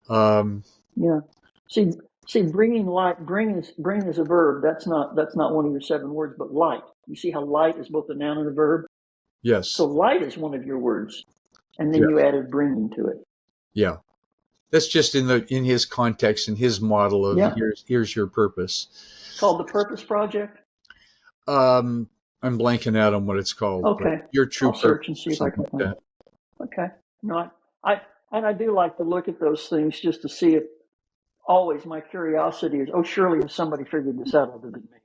Um, Yeah. See, bringing light, bring is a verb. That's not one of your 7 words, but light. You see how light is both a noun and a verb. So yes, light is one of your words, and then yeah, you added bringing to it. yeah. That's just in his context, in his model of Yeah. here's your purpose. It's called the Purpose Project. Um, I'm blanking out on what it's called, but Okay. your true I'll purpose search and or see if I something can like find that. it. Okay. No, I do like to look at those things just to see if always my curiosity is, oh, surely has somebody figured this out other than me.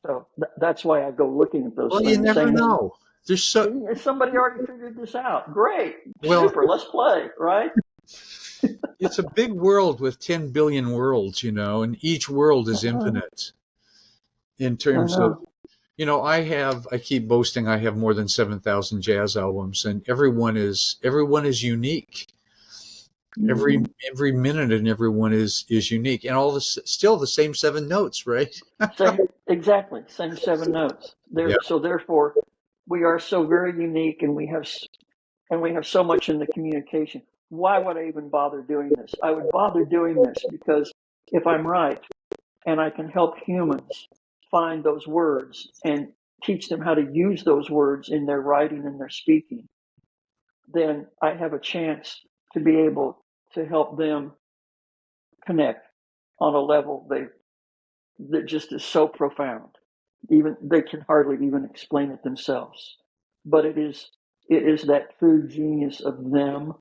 So that's why I go looking at those Well, you things, never saying, know. There's so somebody already figured this out. Great, well. super, let's play, right? It's a big world with 10 billion worlds, and each world is infinite in I terms of, know. I keep boasting I have more than 7,000 jazz albums, and everyone is unique. Every Mm-hmm. every minute and everyone is unique, and all this still the same seven notes, right? Exactly, same seven notes. Yeah, So therefore, we are so very unique, and we have so much in the communication. Why would I even bother doing this? I would bother doing this because if I'm right and I can help humans find those words and teach them how to use those words in their writing and their speaking, then I have a chance to be able to help them connect on a level that just is so profound. Even they can hardly even explain it themselves. But it is that true genius of them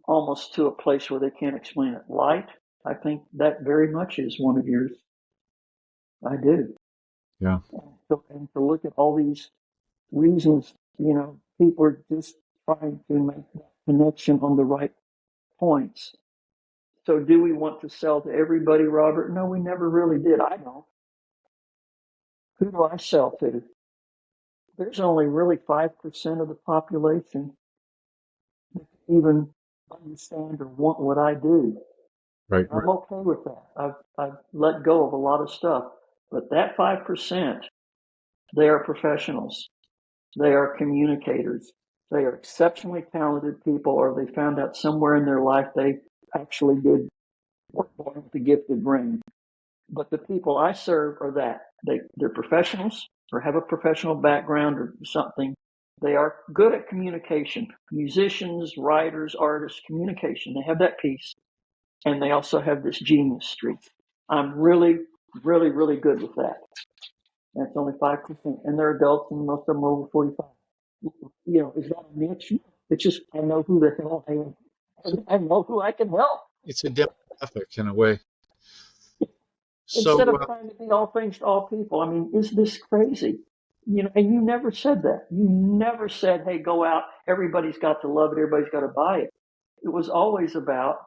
almost to a place where they can't explain it. Light, I think that very much is one of yours. I do. yeah, And to look at all these reasons, people are just trying to make that connection on the right points. So do we want to sell to everybody, Robert? No, we never really did. I don't. Who do I sell to? There's only really 5% of the population that even understand or want what I do. right, right. I'm okay with that. I've let go of a lot of stuff. But that 5%, they are professionals. They are communicators. They are exceptionally talented people, or they found out somewhere in their life they actually did work born with the gifted brain. But the people I serve are that. They're professionals or have a professional background or something. They are good at communication. Musicians, writers, artists, communication. They have that piece. And they also have this genius streak. I'm really, really, really good with that. That's only 5%. And they're adults and most of them are over 45. Is that a niche? It's just, I know who the hell I am. And I know who I can help. It's a demographic in a way. So, Instead of trying to be all things to all people. I mean, is this crazy? And you never said that. You never said, hey, go out. Everybody's got to love it. Everybody's got to buy it. It was always about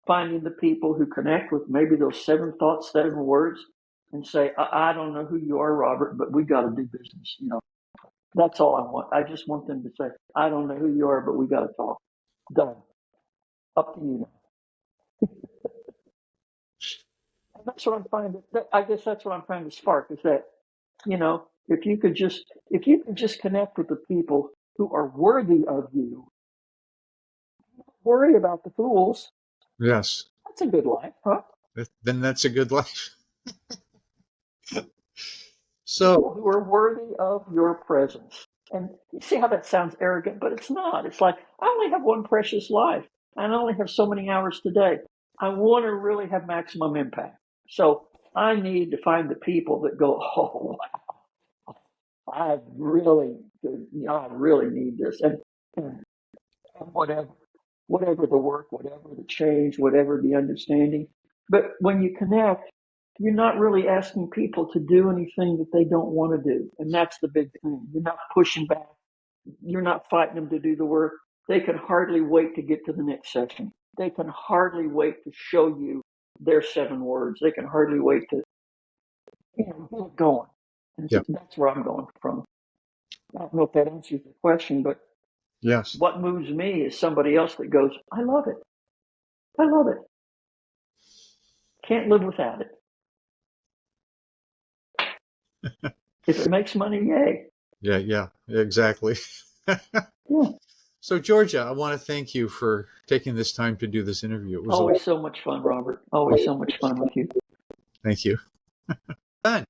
finding the people who connect with maybe those 7 thoughts, 7 words, and say, I don't know who you are, Robert, but we got to do business. That's all I want. I just want them to say, I don't know who you are, but we got to talk. Done. Up to you now. And that's what I'm trying to. I guess that's what I'm trying to spark is that, if you could just connect with the people who are worthy of you, don't worry about the fools. yes, That's a good life, huh? then that's a good life. People So, who are worthy of your presence. And you see how that sounds arrogant, but it's not. It's like, I only have one precious life, and I only have so many hours today. I want to really have maximum impact. So I need to find the people that go, oh, I really need this. And whatever the work, whatever the change, whatever the understanding. But when you connect, you're not really asking people to do anything that they don't want to do. And that's the big thing. You're not pushing back. You're not fighting them to do the work. They can hardly wait to get to the next session. They can hardly wait to show you their 7 words. They can hardly wait to get going. And yeah, that's where I'm going from. I don't know if that answers the question, but yes. what moves me is somebody else that goes, I love it. I love it. Can't live without it. If it makes money, yay. Yeah, yeah, exactly. Yeah. So, Georgia, I want to thank you for taking this time to do this interview. It was a Always so much fun, Robert. Always so much fun with you. thank you. Fun.